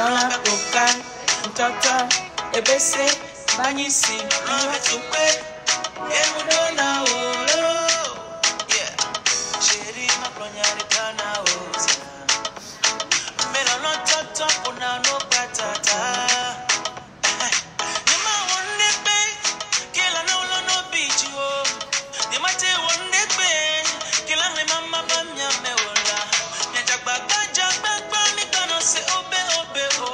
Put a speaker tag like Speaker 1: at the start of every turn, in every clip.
Speaker 1: la coca, mtoto, ebese, banyisi, nora chukwe, emudona olo. Yeah, sheri maklonyari pana oza. Mera no toto kuna no patata. Nima wonde pe, kila no lo no bicho. Nima te wonde pe, kila me mama bamya me wola. Nyajagba jagba mi kono se obe obe oh.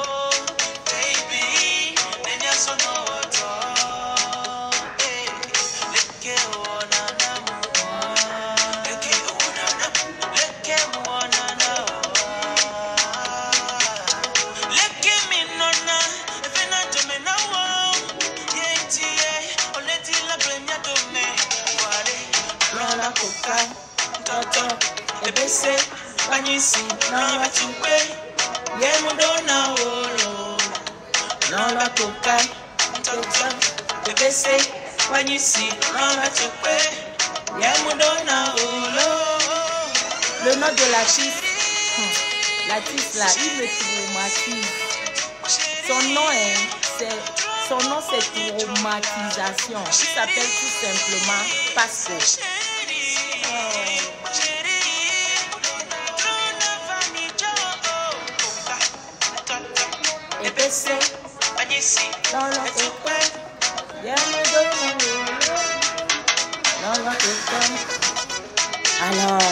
Speaker 1: Baby, nenya so no water. Hey, leke wona na mu. Leke wona na. Leke wona na. Leke mi nona, efena to me na wo. Yeti oleti la premia to me. Wale, lola coca, toto, ebese, banyisi, nora chukwe, yemudona olo. Lola coca, toto, ebese, banyisi, nora chukwe, yemudona olo.
Speaker 2: Le nom de l'artiste, l'artiste là, il me traumatise. Son nom c'est traumatisation. Il s'appelle tout simplement Pasco.
Speaker 1: Ebese, banyisi, nora chukwe,
Speaker 2: Alors,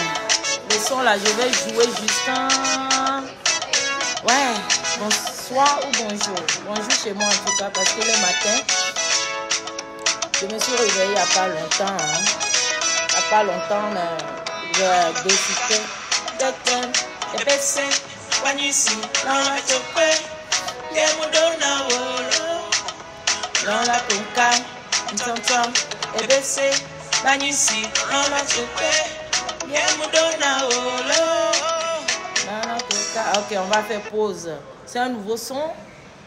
Speaker 2: le son là, je vais jouer jusqu'à... Ouais, bonsoir ou bonjour. Bonjour chez moi en tout cas, parce que le matin, je me suis réveillée il n'y a pas longtemps. Hein. Il n'y a pas longtemps, mais j'ai décidé.
Speaker 1: ebese, banyisi, nora chukwe, yemudona olo. Lola coca, mtoto, ebese, banyisi, nora chukwe, yemudona olo.
Speaker 2: Ok, on va faire pause. C'est un nouveau son.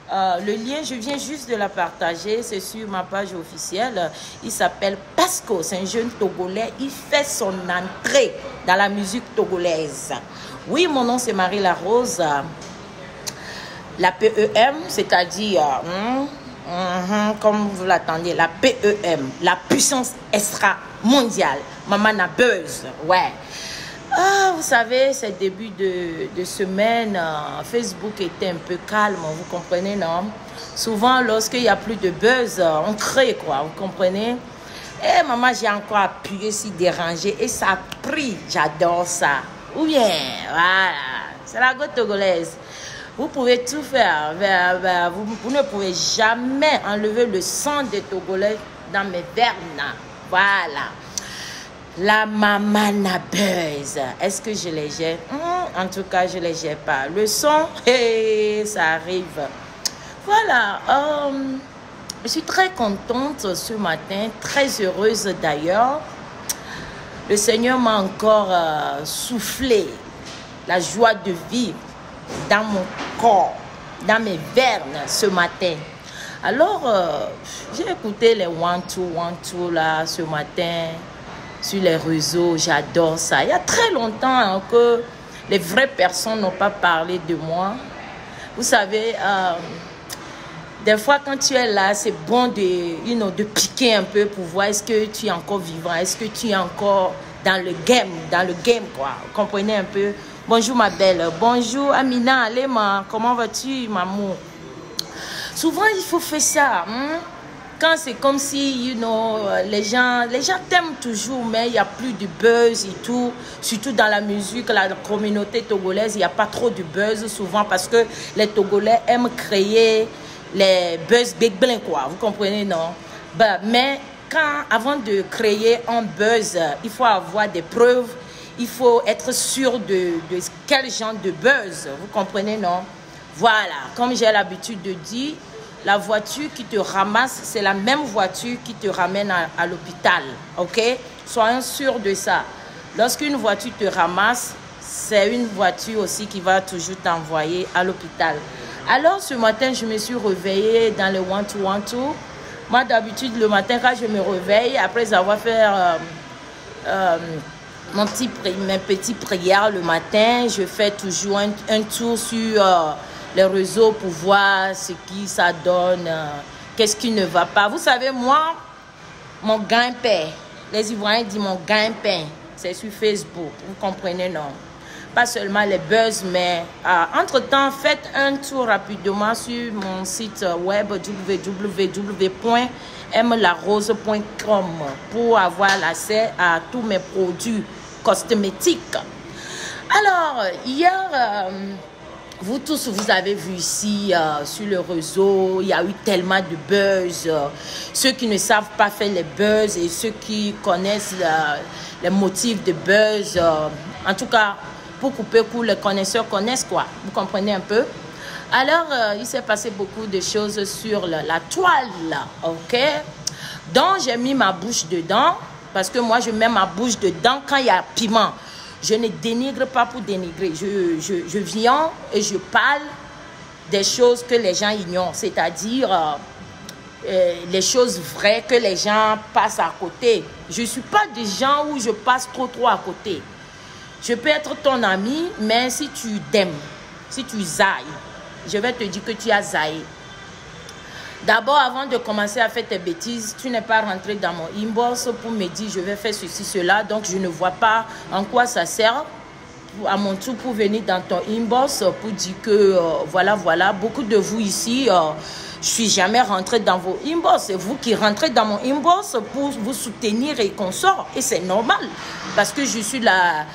Speaker 2: Le lien, je viens juste de la partager. C'est sur ma page officielle. Il s'appelle Pasco. C'est un jeune Togolais. Il fait son entrée dans la musique togolaise. Oui, mon nom c'est Marie Larose. La PEM, c'est-à-dire, comme vous l'attendez, la PEM, la puissance extra mondiale. Maman na buzz. Ouais. Ah, vous savez, c'est début de semaine, Facebook était un peu calme, vous comprenez, non? Souvent, lorsqu'il n'y a plus de buzz, on crée, quoi, vous comprenez? Et maman, j'ai encore appuyé sur déranger et ça a pris, j'adore ça. Ou bien, voilà, c'est la goutte togolaise. Vous pouvez tout faire, vous ne pouvez jamais enlever le sang des Togolais dans mes vernes, voilà. La mamana buzz. Est-ce que je les gère? En tout cas, je les gère pas. Le son, ça arrive. Voilà. Je suis très contente ce matin, très heureuse d'ailleurs. Le Seigneur m'a encore soufflé la joie de vivre dans mon corps, dans mes vernes ce matin. Alors, j'ai écouté les one two là ce matin. Sur les réseaux, j'adore ça. Il y a très longtemps que les vraies personnes n'ont pas parlé de moi. Vous savez, des fois quand tu es là, c'est bon de piquer un peu pour voir est-ce que tu es encore vivant, est-ce que tu es encore dans le game quoi. Vous comprenez un peu? Bonjour ma belle, bonjour Amina, Alema, comment vas-tu maman? Souvent il faut faire ça. Quand c'est comme si, les gens t'aiment toujours, mais il n'y a plus de buzz et tout. Surtout dans la musique, la communauté togolaise, il n'y a pas trop de buzz souvent parce que les Togolais aiment créer les buzz big bling, quoi. Vous comprenez, non? Mais avant de créer un buzz, il faut avoir des preuves. Il faut être sûr de quel genre de buzz. Vous comprenez, non? Voilà, comme j'ai l'habitude de dire, la voiture qui te ramasse, c'est la même voiture qui te ramène à l'hôpital. Ok? Soyons sûrs de ça. Lorsqu'une voiture te ramasse, c'est une voiture aussi qui va toujours t'envoyer à l'hôpital. Alors, ce matin, je me suis réveillée dans le one-two. Moi, d'habitude, le matin, quand je me réveille, après avoir fait mes petites prières le matin, je fais toujours un tour sur les réseaux pour voir ce qui ça donne, qu'est-ce qui ne va pas. Vous savez, moi, mon gagne-pain, les Ivoiriens disent mon gagne-pain, c'est sur Facebook, vous comprenez, non? Pas seulement les buzz, mais entre-temps, faites un tour rapidement sur mon site web www.mlarose.com pour avoir l'accès à tous mes produits cosmétiques. Alors, hier, vous tous, vous avez vu ici sur le réseau, il y a eu tellement de buzz. Ceux qui ne savent pas faire les buzz et ceux qui connaissent les motifs de buzz, en tout cas, pour couper court, les connaisseurs connaissent quoi. Vous comprenez un peu? Alors, il s'est passé beaucoup de choses sur la toile, ok? Donc, j'ai mis ma bouche dedans, parce que moi, je mets ma bouche dedans quand il y a piment. Je ne dénigre pas pour dénigrer. Je viens et je parle des choses que les gens ignorent, c'est-à-dire les choses vraies que les gens passent à côté. Je ne suis pas des gens où je passe trop à côté. Je peux être ton ami, mais si tu t'aimes, si tu zailles, je vais te dire que tu as zaillé. D'abord, avant de commencer à faire tes bêtises, tu n'es pas rentré dans mon inbox pour me dire je vais faire ceci, cela. Donc, je ne vois pas en quoi ça sert à mon tour pour venir dans ton inbox pour dire que voilà. Beaucoup de vous ici, je suis jamais rentré dans vos inbox. C'est vous qui rentrez dans mon inbox pour vous soutenir et qu'on sort. Et c'est normal parce que je suis la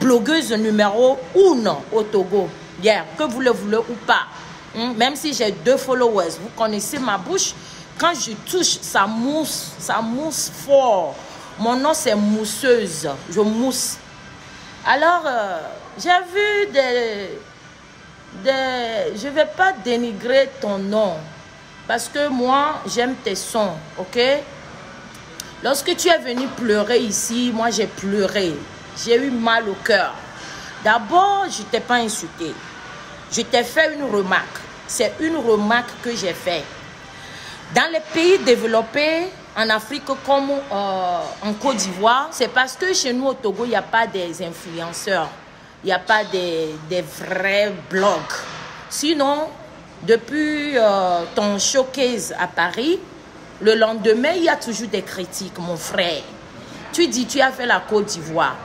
Speaker 2: blogueuse numéro 1 au Togo. Yeah, que vous le voulez ou pas. Même si j'ai 2 followers, vous connaissez ma bouche. Quand je touche, ça mousse fort. Mon nom, c'est mousseuse. Je mousse. Alors, j'ai vu je ne vais pas dénigrer ton nom. Parce que moi, j'aime tes sons, ok? Lorsque tu es venu pleurer ici, moi, j'ai pleuré. J'ai eu mal au cœur. D'abord, je ne t'ai pas insulté. Je t'ai fait une remarque. C'est une remarque que j'ai faite. Dans les pays développés, en Afrique comme en Côte d'Ivoire, c'est parce que chez nous au Togo, il n'y a pas des influenceurs. Il n'y a pas des vrais blogs. Sinon, depuis ton showcase à Paris, le lendemain, il y a toujours des critiques, mon frère. Tu dis, tu as fait la Côte d'Ivoire.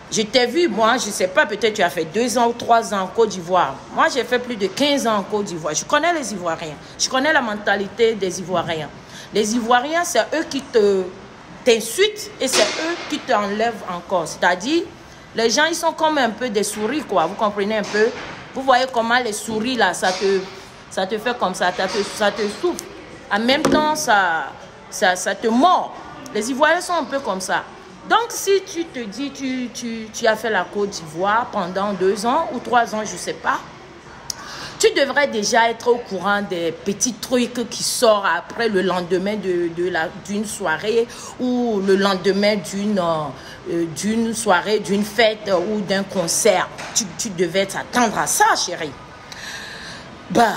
Speaker 2: Je t'ai vu, moi, je ne sais pas, peut-être tu as fait 2 ans ou 3 ans en Côte d'Ivoire. Moi, j'ai fait plus de 15 ans en Côte d'Ivoire. Je connais les Ivoiriens. Je connais la mentalité des Ivoiriens. Les Ivoiriens, c'est eux qui t'insultent et c'est eux qui t'enlèvent encore. C'est-à-dire, les gens, ils sont comme un peu des souris, quoi. Vous comprenez un peu? Vous voyez comment les souris, là, ça te fait comme ça te souffle. En même temps, ça te mord. Les Ivoiriens sont un peu comme ça. Donc, si tu te dis, tu as fait la Côte d'Ivoire pendant 2 ans ou 3 ans, je ne sais pas, tu devrais déjà être au courant des petits trucs qui sortent après le lendemain d'une soirée ou le lendemain d'une soirée, d'une fête ou d'un concert. Tu devais t'attendre à ça, chérie. Bah,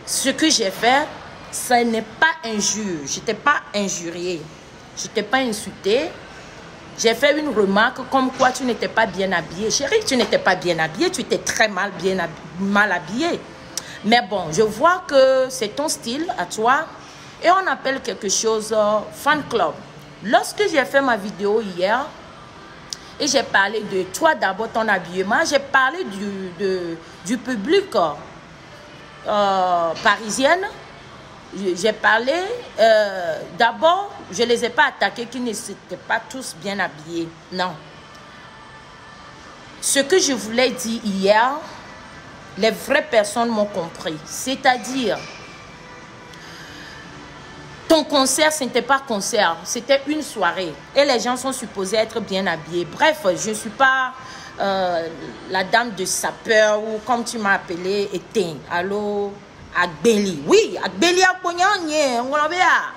Speaker 2: ce que j'ai fait, ça n'est pas injure. Je ne t'ai pas injurié. Je ne t'ai pas insulté. J'ai fait une remarque comme quoi tu n'étais pas bien habillée. Chérie, tu n'étais pas bien habillée. Tu étais très mal habillée. Mais bon, je vois que c'est ton style à toi. Et on appelle quelque chose fan club. Lorsque j'ai fait ma vidéo hier, et j'ai parlé de toi d'abord, ton habillement, j'ai parlé du public parisienne. J'ai parlé, d'abord, je ne les ai pas attaqués qui n'étaient pas tous bien habillés. Non. Ce que je voulais dire hier, les vraies personnes m'ont compris. C'est-à-dire, ton concert, ce n'était pas concert, c'était une soirée. Et les gens sont supposés être bien habillés. Bref, je ne suis pas la dame de sapeur ou comme tu m'as appelé, Éteint. Allô? Agbeli, oui, Agbeli a pognon, on l'avait à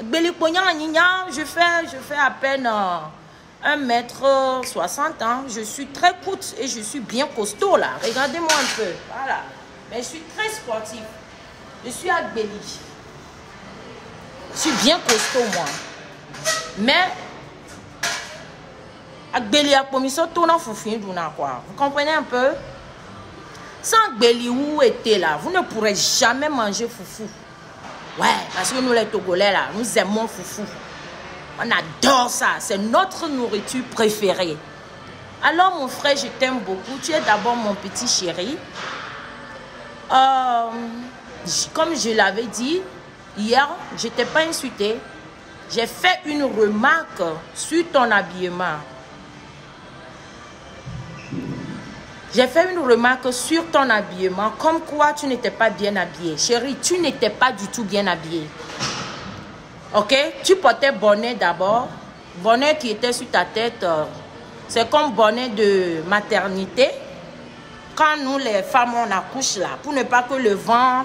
Speaker 2: Agbeli pognon, je fais à peine 1m60, hein. Je suis très courte et je suis bien costaud là. Regardez-moi un peu, voilà. Mais je suis très sportif. Je suis Agbeli. Je suis bien costaud moi. Mais Agbeli a promis ça tout dans foufine, quoi. Vous comprenez un peu? Sans Béliou était là, vous ne pourrez jamais manger foufou. Ouais, parce que nous les Togolais là, nous aimons foufou. On adore ça, c'est notre nourriture préférée. Alors mon frère, je t'aime beaucoup. Tu es d'abord mon petit chéri. Comme je l'avais dit, hier, je ne t'ai pas insulté. J'ai fait une remarque sur ton habillement. J'ai fait une remarque sur ton habillement, comme quoi tu n'étais pas bien habillé. Chérie, tu n'étais pas du tout bien habillé. Ok? Tu portais bonnet d'abord. Bonnet qui était sur ta tête, c'est comme bonnet de maternité. Quand nous, les femmes, on accouche là, pour ne pas que le vent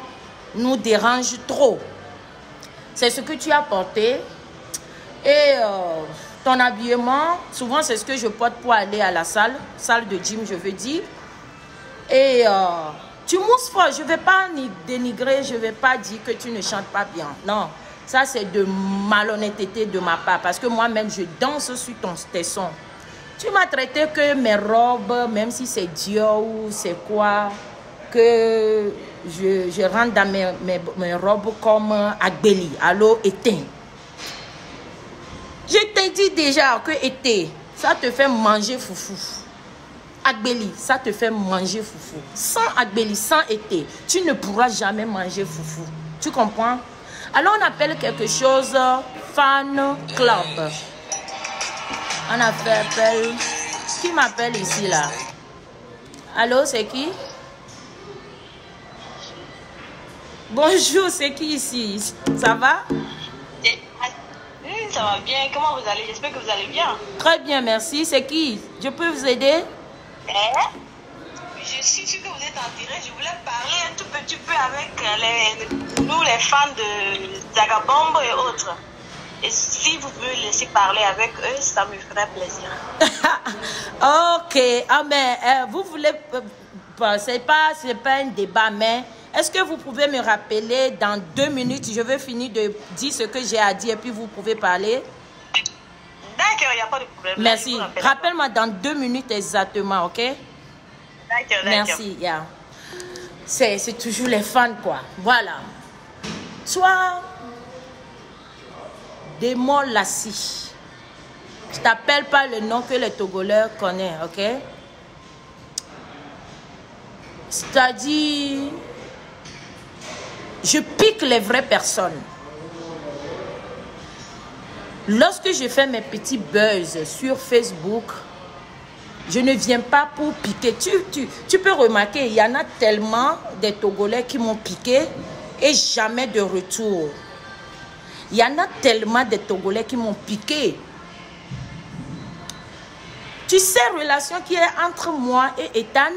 Speaker 2: nous dérange trop. C'est ce que tu as porté. Et ton habillement, souvent c'est ce que je porte pour aller à la salle de gym, je veux dire. Et tu mousses fort, je ne vais pas ni dénigrer, je ne vais pas dire que tu ne chantes pas bien. Non, ça c'est de malhonnêteté de ma part, parce que moi-même je danse sur tes sons. Tu m'as traité que mes robes, même si c'est Dior ou c'est quoi, que je rentre dans mes robes comme Agbeli, alors éteint. Je t'ai dit déjà que été, ça te fait manger foufou. Agbeli, ça te fait manger foufou. Sans Agbeli, sans été, tu ne pourras jamais manger foufou. Tu comprends? Alors on appelle quelque chose fan club. On appelle... Qui m'appelle ici là? Allô, c'est qui? Bonjour, c'est qui ici? Ça va?
Speaker 3: Ça va bien. Comment vous allez? J'espère que vous allez bien.
Speaker 2: Très bien, merci. C'est qui? Je peux vous aider?
Speaker 3: Je suis sûre que vous êtes en direct. Je voulais parler un tout petit peu avec nous, les fans de Zagabombo et autres. Et si vous pouvez laisser parler avec eux, ça me ferait plaisir.
Speaker 2: Ok. Ah, mais vous voulez... c'est pas un débat, mais... Est-ce que vous pouvez me rappeler dans 2 minutes? Je vais finir de dire ce que j'ai à dire et puis vous pouvez parler.
Speaker 3: D'accord, il n'y a pas de problème.
Speaker 2: Merci. Rappelle-moi dans 2 minutes exactement, ok?
Speaker 3: D'accord.
Speaker 2: Merci, yeah. C'est toujours les fans, quoi. Voilà. Toi, Démon Lassi. Je t'appelle pas le nom que les Togolais connaissent, ok? C'est-à-dire... Je pique les vraies personnes. Lorsque je fais mes petits buzz sur Facebook, je ne viens pas pour piquer. Tu peux remarquer, il y en a tellement des Togolais qui m'ont piqué et jamais de retour. Il y en a tellement de Togolais qui m'ont piqué. Tu sais, relation qui est entre moi et Ethan,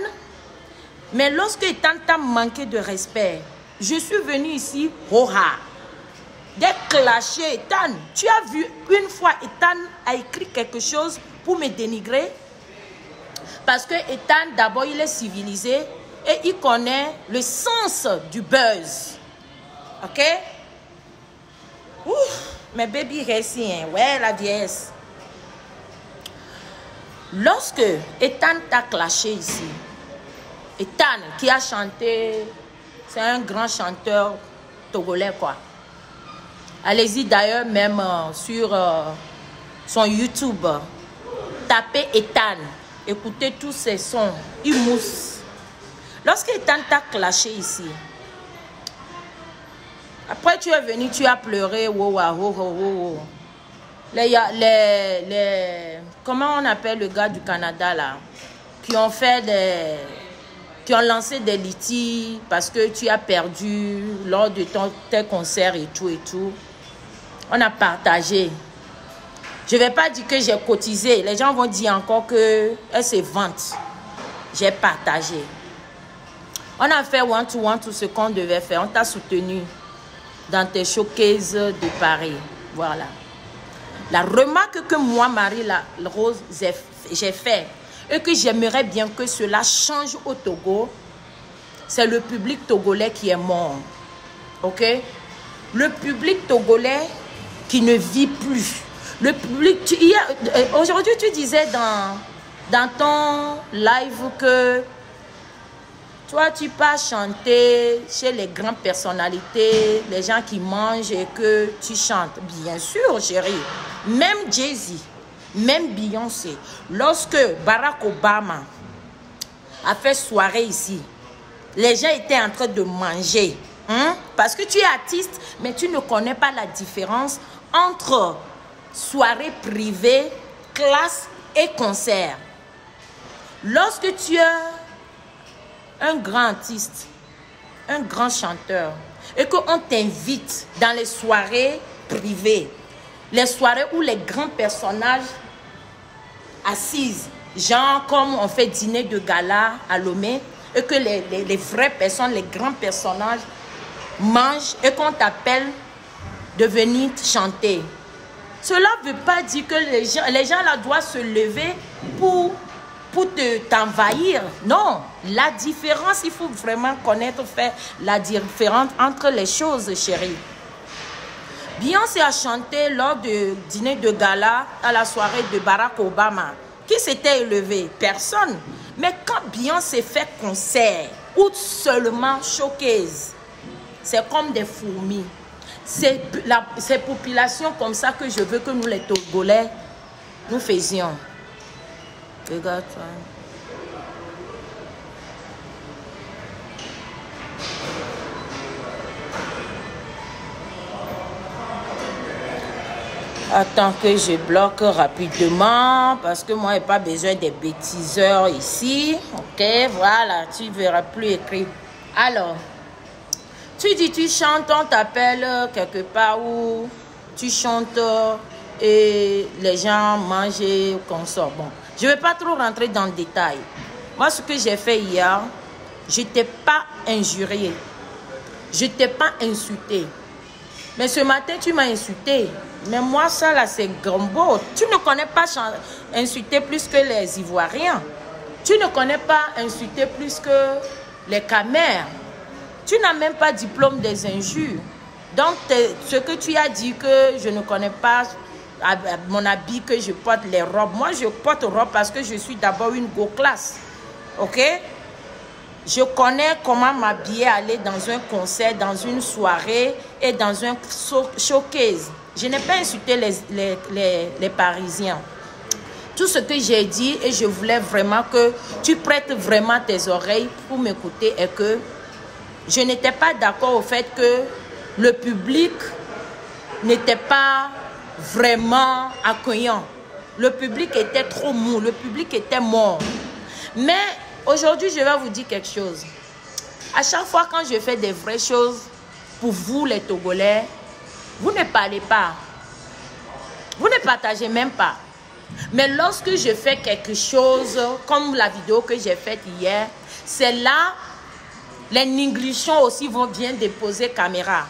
Speaker 2: mais lorsque Ethan t'a manqué de respect, je suis venu ici, hoha, des clashés. Ethan, tu as vu une fois Ethan a écrit quelque chose pour me dénigrer? Parce que Ethan, d'abord, il est civilisé et il connaît le sens du buzz. Ok? Ouf, mes bébés récits, ouais, la vieillesse. Lorsque Ethan t'a clashé ici, Ethan qui a chanté... C'est un grand chanteur togolais, quoi. Allez-y d'ailleurs, même sur son YouTube. Tapez Ethan. Écoutez tous ses sons. Il mousse. Lorsque Ethan t'a clashé ici, après tu es venu, tu as pleuré. Comment on appelle le gars du Canada, là? Qui ont fait des... Qui ont lancé des litiges parce que tu as perdu lors de tes concerts et tout. On a partagé. Je ne vais pas dire que j'ai cotisé. Les gens vont dire encore qu'elle se vante. J'ai partagé. On a fait one-to-one tout ce qu'on devait faire. On t'a soutenu dans tes showcases de Paris. Voilà. La remarque que moi, Marie-Rose, j'ai fait et que j'aimerais bien que cela change au Togo, c'est le public togolais qui est mort. Ok? Le public togolais qui ne vit plus. Le public... Aujourd'hui, tu disais dans ton live que Toi, tu pars chanter chez les grandes personnalités, les gens qui mangent et que tu chantes. Bien sûr, chérie. Même Jay-Z, même Beyoncé, lorsque Barack Obama a fait soirée ici, les gens étaient en train de manger. Parce que tu es artiste, mais tu ne connais pas la différence entre soirée privée, classe et concert. Lorsque tu es un grand artiste, un grand chanteur, et qu'on t'invite dans les soirées privées, les soirées où les grands personnages assises, genre comme on fait dîner de gala à Lomé, et que les vraies personnes, les grands personnages mangent et qu'on t'appelle de venir chanter. Cela ne veut pas dire que les gens là doivent se lever pour t'envahir. Non, la différence, il faut vraiment connaître, faire la différence entre les choses, chérie. Beyoncé a chanté lors du dîner de gala à la soirée de Barack Obama. Qui s'était élevé? Personne. Mais quand Beyoncé fait concert ou seulement showcase, c'est comme des fourmis. C'est ces populations comme ça que je veux que nous les Togolais, nous faisions. Regarde ça. Attends que je bloque rapidement parce que moi, je n'ai pas besoin des bêtiseurs ici. Ok, voilà, tu ne verras plus écrit. Alors, tu dis, tu chantes, on t'appelle quelque part où tu chantes et les gens mangent et consomment. Bon, je ne vais pas trop rentrer dans le détail. Moi, ce que j'ai fait hier, je ne t'ai pas injurié. Je ne t'ai pas insulté. Mais ce matin, tu m'as insulté. Mais moi, ça là, c'est gombo. Tu ne connais pas insulter plus que les Ivoiriens. Tu ne connais pas insulter plus que les Camers. Tu n'as même pas diplôme des injures. Donc, ce que tu as dit que je ne connais pas mon habit, que je porte les robes. Moi, je porte robe parce que je suis d'abord une go class. Ok? Je connais comment m'habiller, aller dans un concert, dans une soirée et dans un showcase. Je n'ai pas insulté les Parisiens. Tout ce que j'ai dit, et je voulais vraiment que tu prêtes vraiment tes oreilles pour m'écouter, est que je n'étais pas d'accord au fait que le public n'était pas vraiment accueillant. Le public était trop mou, le public était mort. Mais aujourd'hui, je vais vous dire quelque chose. À chaque fois quand je fais des vraies choses pour vous, les Togolais, vous ne parlez pas. Vous ne partagez même pas. Mais lorsque je fais quelque chose, comme la vidéo que j'ai faite hier, c'est là, les négrichons aussi viennent déposer caméra.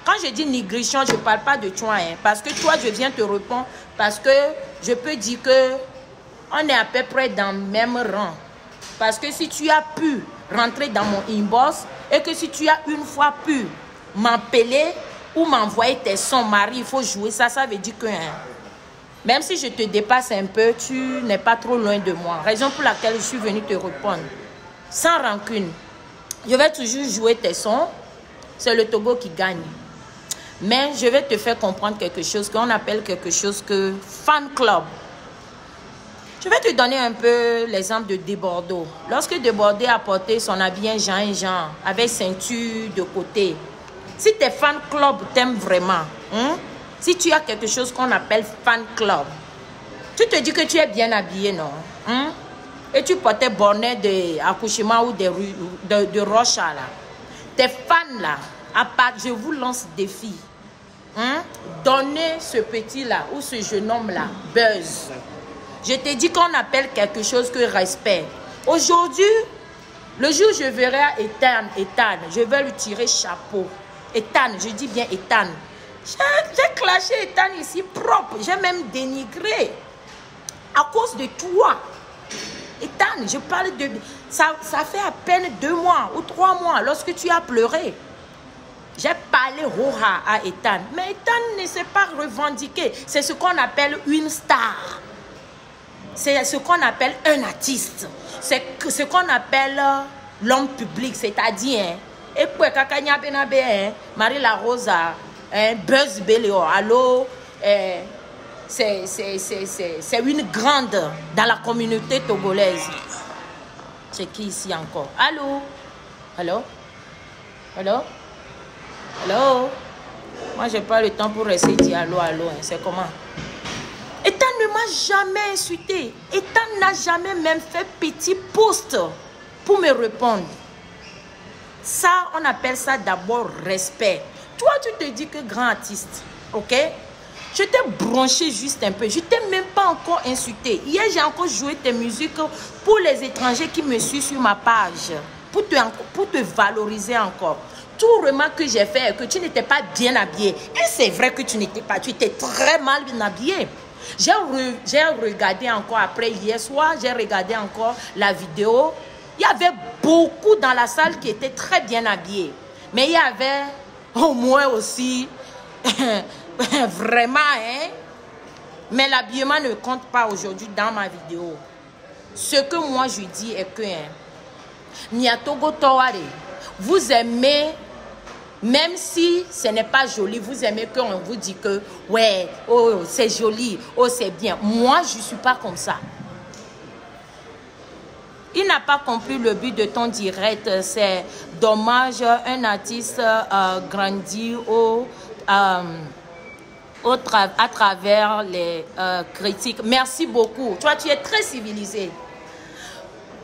Speaker 2: Quand je dis négrichon, je ne parle pas de toi, hein, parce que toi, je viens te répondre, parce que je peux dire que on est à peu près dans le même rang. Parce que si tu as pu rentrer dans mon inbox et que si tu as une fois pu m'appeler ou m'envoyer tes sons, Marie, il faut jouer ça, ça veut dire que même si je te dépasse un peu, tu n'es pas trop loin de moi. Raison pour laquelle je suis venue te répondre. Sans rancune. Je vais toujours jouer tes sons. C'est le Togo qui gagne. Mais je vais te faire comprendre quelque chose qu'on appelle quelque chose que fan club. Je vais te donner un peu l'exemple de Debordeaux. Lorsque Debordeaux a porté son habit Jean, avec ceinture de côté, si tes fan club t'aiment vraiment, si tu as quelque chose qu'on appelle fan club, tu te dis que tu es bien habillé, non? Et tu portais bonnet d'accouchement ou de rocha, là. Tes fans, là, à part, je vous lance défi. Donnez ce petit-là ou ce jeune homme-là, buzz. Je te dis qu'on appelle quelque chose que respect. Aujourd'hui, le jour où je verrai Ethan, je vais lui tirer chapeau. Ethan, je dis bien Ethan. J'ai clashé Ethan ici propre. J'ai même dénigré. À cause de toi. Ethan, je parle de... Ça fait à peine 2 mois ou 3 mois lorsque tu as pleuré. J'ai parlé roha à Ethan. Mais Ethan ne s'est pas revendiqué. C'est ce qu'on appelle une star. C'est ce qu'on appelle un artiste. C'est ce qu'on appelle l'homme public, c'est-à-dire, et quoi, Kakanya Benabe, Marie La Rosa, Buzz Belio, allô, c'est une grande dans la communauté togolaise. C'est qui ici encore? Allô? Allô? Allô? Allô? Moi, j'ai pas le temps pour rester dire allô, allô. Hein. C'est comment? Ethan ne m'a jamais insulté. Ethan n'a jamais même fait petit post pour me répondre. Ça, on appelle ça d'abord respect. Toi, tu te dis que grand artiste, ok? Je t'ai branché juste un peu. Je t'ai même pas encore insulté. Hier, j'ai encore joué tes musiques pour les étrangers qui me suivent sur ma page. Pour te valoriser encore. Tout remarque que j'ai fait, que tu n'étais pas bien habillé. Et c'est vrai que tu n'étais pas. Tu étais très mal bien habillé. J'ai regardé encore après hier soir. J'ai regardé encore la vidéo. Il y avait beaucoup dans la salle qui étaient très bien habillés. Mais il y avait au moins aussi... vraiment, hein? Mais l'habillement ne compte pas aujourd'hui dans ma vidéo. Ce que moi je dis est que Nyatogo Toware, vous aimez, même si ce n'est pas joli, vous aimez qu'on vous dit que ouais, oh c'est joli, oh c'est bien. Moi je ne suis pas comme ça. Il n'a pas compris le but de ton direct. C'est dommage, un artiste grandit à travers les critiques. Merci beaucoup. Toi, tu es très civilisé.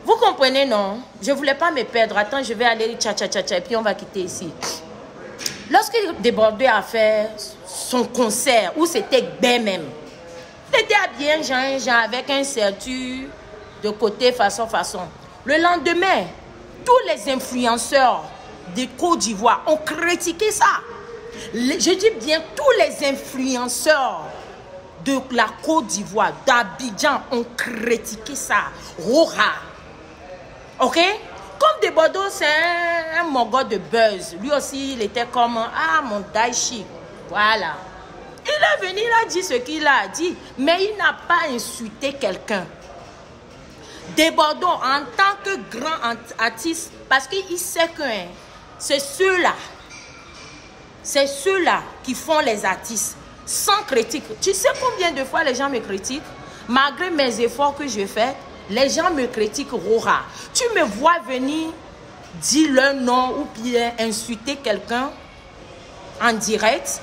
Speaker 2: Vous comprenez, non? Je ne voulais pas me perdre. Attends, je vais aller tcha-tcha-tcha-tcha et puis on va quitter ici. Lorsqu'il Débordé a fait son concert, où c'était bien même, il était habillé Jean avec un ceinture de côté façon. Le lendemain, tous les influenceurs de Côte d'Ivoire ont critiqué ça. Je dis bien tous les influenceurs de la Côte d'Ivoire, d'Abidjan ont critiqué ça. Roha. Ok? Comme Débordé, c'est un mogol de buzz. Lui aussi, il était comme mon Daichi. Voilà. Il est venu, il a dit ce qu'il a dit, mais il n'a pas insulté quelqu'un. Débordé en tant que grand artiste, parce qu'il sait que c'est ceux-là qui font les artistes, sans critique. Tu sais combien de fois les gens me critiquent? Malgré mes efforts que je fais, les gens me critiquent Rora. Tu me vois venir dire leur nom ou bien insulter quelqu'un en direct.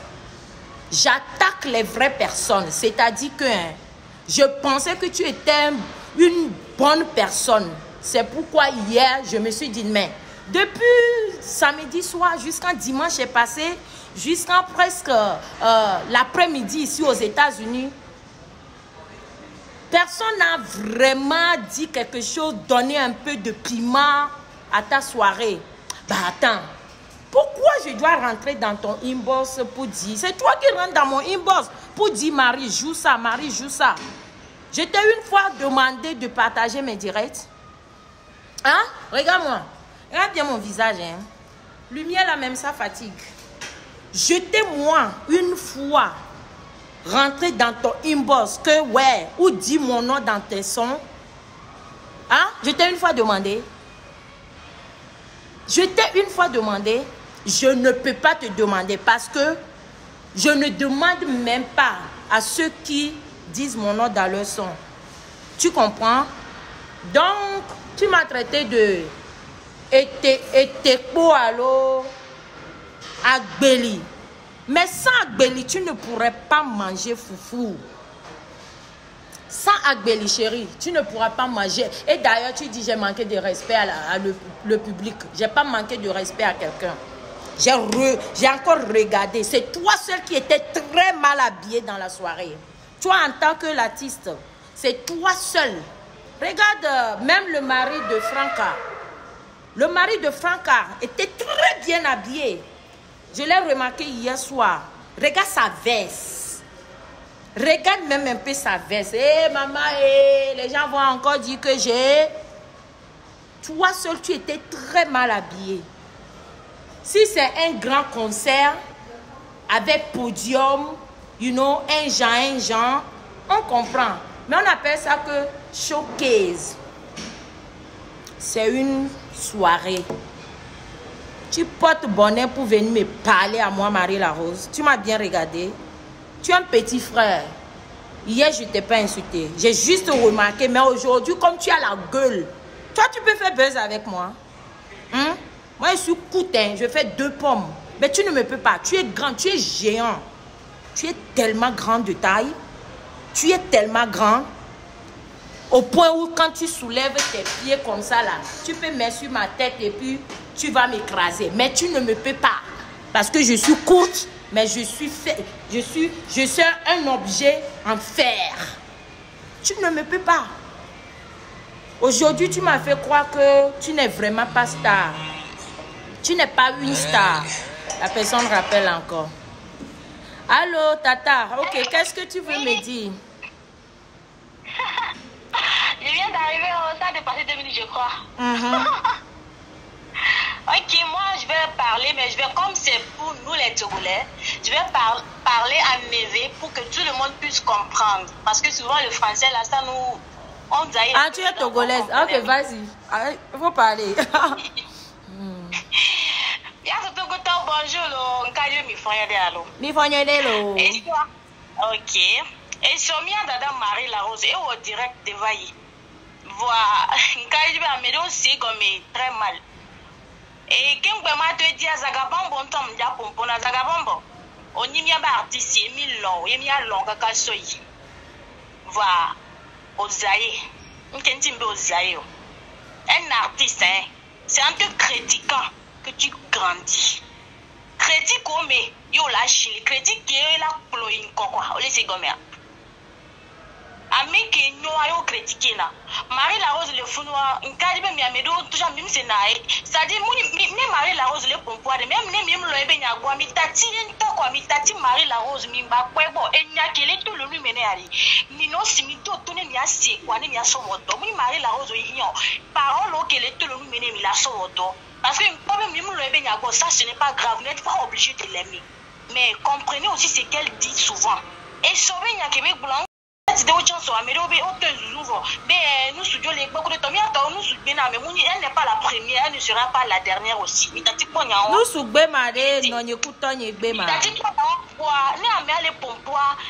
Speaker 2: J'attaque les vraies personnes. C'est-à-dire que je pensais que tu étais une bonne personne. C'est pourquoi hier, je me suis dit, mais depuis samedi soir jusqu'à dimanche est passé, jusqu'à presque l'après-midi ici aux États-Unis, personne n'a vraiment dit quelque chose, donné un peu de piment à ta soirée. Bah attends, pourquoi je dois rentrer dans ton inbox pour dire, c'est toi qui rentres dans mon inbox pour dire Marie joue ça, Marie joue ça. Je t'ai une fois demandé de partager mes directs. Hein? Regarde-moi. Regarde bien mon visage. Hein? Lumière là même, ça fatigue. Je t'ai moi une fois rentré dans ton inbox que ouais, ou dis mon nom dans tes sons. Hein? Je t'ai une fois demandé. Je t'ai une fois demandé. Je ne peux pas te demander parce que je ne demande même pas à ceux qui disent mon nom dans leur son. Tu comprends? Donc, tu m'as traité de Etekpo allo Agbeli. Mais sans Agbeli, tu ne pourrais pas manger foufou. Sans Agbeli, chérie, tu ne pourras pas manger. Et d'ailleurs, tu dis j'ai manqué de respect à le public. J'ai pas manqué de respect à quelqu'un. J'ai encore regardé. C'est toi seul qui étais très mal habillé dans la soirée. Toi, en tant que l'artiste, c'est toi seul. Regarde, même le mari de Franca. Le mari de Franca était très bien habillé. Je l'ai remarqué hier soir. Regarde sa veste. Regarde même un peu sa veste. Maman, les gens vont encore dire que j'ai... Toi seul, tu étais très mal habillé. Si c'est un grand concert avec podium, un genre, on comprend. Mais on appelle ça que showcase. c'est une soirée. Tu portes bonnet pour venir me parler à moi, Marie-Larose. Tu m'as bien regardé. Tu es un petit frère. Hier, je ne t'ai pas insulté. J'ai juste remarqué. Mais aujourd'hui, comme tu as la gueule, toi, tu peux faire buzz avec moi. Hein? Moi, je suis coutin. Je fais 2 pommes. Mais tu ne me peux pas. Tu es grand. Tu es géant. Tu es tellement grand de taille. Tu es tellement grand. Au point où quand tu soulèves tes pieds comme ça, là, tu peux mettre sur ma tête et puis tu vas m'écraser. Mais tu ne me peux pas. Parce que je suis courte, mais je suis un objet en fer. Tu ne me peux pas. Aujourd'hui, tu m'as fait croire que tu n'es vraiment pas star. Tu n'es pas une star. La personne rappelle encore. Allô, Tata. Ok, qu'est-ce que tu veux me dire?
Speaker 3: Je viens d'arriver, ça a dépassé 2 minutes, je crois. Ok, moi je vais parler, mais je vais, comme c'est pour nous les Togolais, je vais parler à Mévé pour que tout le monde puisse comprendre. Parce que souvent le français, là, ça nous... On dit,
Speaker 2: ah, tu es togolaise. Ok, vas-y. Il faut parler.
Speaker 3: Bonjour, ok. Et sur Dada Marie-Larose et au direct de Vailly. Voilà, c'est comme très mal. Et quand je te dis à Zagabambo, on tombe déjà pour la Zagabambo. On y a un artiste, il y a un long cacasoï. Voilà, au Zaï. On t'entend au Zaï. Un artiste, hein, c'est en te critiquant que tu grandis. Critique comme yo la chili, critique qui est la ploïne quoi, on laisse comme ça. Ami qui nous a critiqué là. Marie-Larose le founoir, une caribe mi amedo toujours même c'est naï. C'est-à-dire moi Marie-Larose le pompoir, même le ebe nyagwa mi tati ento quoi mi tati Marie-Larose mi ba kwebo enya kele tout le lui mener ali. Ni no simito to ne mi ase kwa ne mi aso moto. Moi Marie-Larose yion. Parole au kele tout le lui mener mi la so moto. Parce que même le ebe nyagwa ça ce n'est pas grave, vous n'êtes pas obligé de l'aimer. Mais comprenez aussi ce qu'elle dit souvent. Et sauver nyakebe blanc elle n'est pas la première, elle ne sera pas la dernière aussi.
Speaker 2: Nous soubé maré, non écoutons ni béma.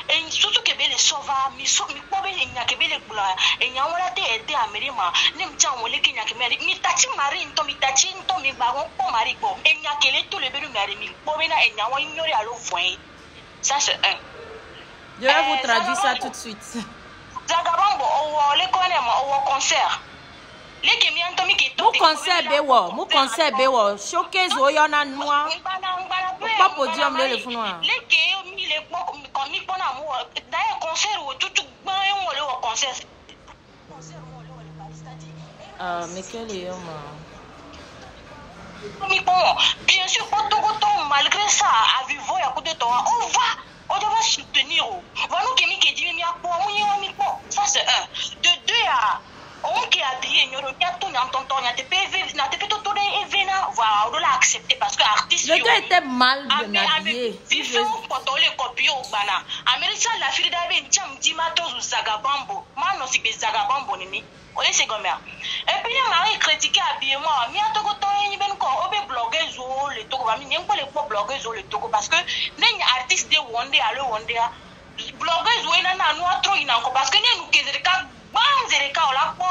Speaker 3: Et surtout que les sauveurs, mi pobe nya que les blancs, et nya on l'a été à Mérima, nem tient on les qui nya que mi tati marine, to mi tati to mi baron pour marico, et nya que les tout le belu mari mi pobe na et nya on ignorer à l'eau foin. Ça c'est un.
Speaker 2: Je vais vous traduire ça tout de suite.
Speaker 3: Zagabambo, les connaît au concert. Les qui m'y entendu qui
Speaker 2: mon concert bewo, mon concert bewo, showcase o yona noir. Pas podium le founoir.
Speaker 3: Les qui mis les comme mi bon amour. D'ailleurs concert ou tout bon on le concert.
Speaker 2: Ah mais quel est
Speaker 3: bien sûr malgré ça à vivre à côté de toi on doit soutenir. Voilà qui me dit ça c'est un. De deux à on qui a habillé nous regarde en tonton n'a te PV n'a te plutôt tourné et vena voilà on l'a accepté parce que artiste
Speaker 2: le gars était mal habillé.
Speaker 3: Vivons pour les copies au bana. Américain la fille d'Aben tiam dimato Zagabambo. Mano si que Zagabambo nini. On est comme ça. Et puis Marie critiqué habillement. Mi a tout temps ni ben ko obe blogueuse ou le Togo. Mi n'aime pas les blogueuses ou le Togo parce que les artistes de Wondé à le Wondé blogueuse ou ina nous trop ina ko parce que nous kezereka banzereka ola ko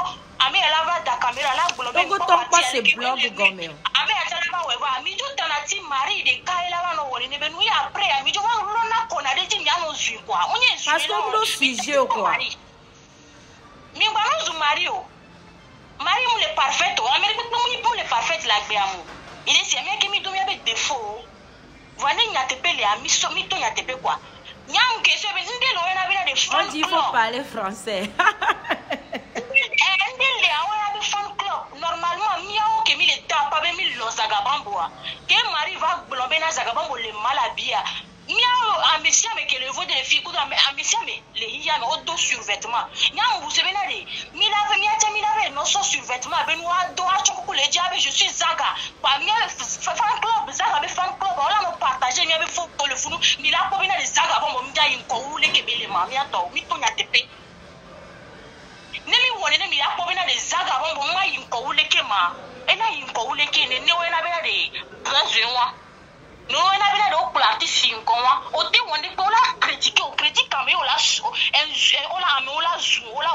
Speaker 3: ami elle va da caméra là blogueuse.
Speaker 2: Togo tombe pas ces blogs gomé.
Speaker 3: Ami atala wa wa mi jo tanati Marie de Kaila va no woni ne ben oui après ami jo wa lona ko na de ti mi anu su quoi. On est
Speaker 2: parce que nous sujet quoi.
Speaker 3: Mi ngwana zu Mario. Mario le parfait o. Amérique pour le parfait la gbeamu. Il est si ami qui mi do mi avec défaut. Voilà nya te pele ami so mi to nya te pe quoi. Nyam ke so be ndé lo na bila de fan.
Speaker 2: On dit faut parler français.
Speaker 3: Ndé le awa de fan club. Normalement mi a que mi le ta pas be mi lo Zagabambo. Que Marie va blomber na Zagabambo le malabia. Miao ambition mais que le vote de filles coup ambition mais les hier mais au dos survêtement nyam vous savez là mi lave non sans survêtement ben wa do a choko le diable je suis Zaga pa mi fan club Zaga be fan club on l'a partager mi be fo le funu mi la ko bina les Zaga bon mi ja yin ko ou le ke bele ma mi ato mi to nya tepe ne mi on est mis à pomena des zaga bon moi il ko wule kema et là il ko wule kene ne wena bela de besoin no wena bela de plati 5 mois o te on est pour la critiquer on critique quand même on la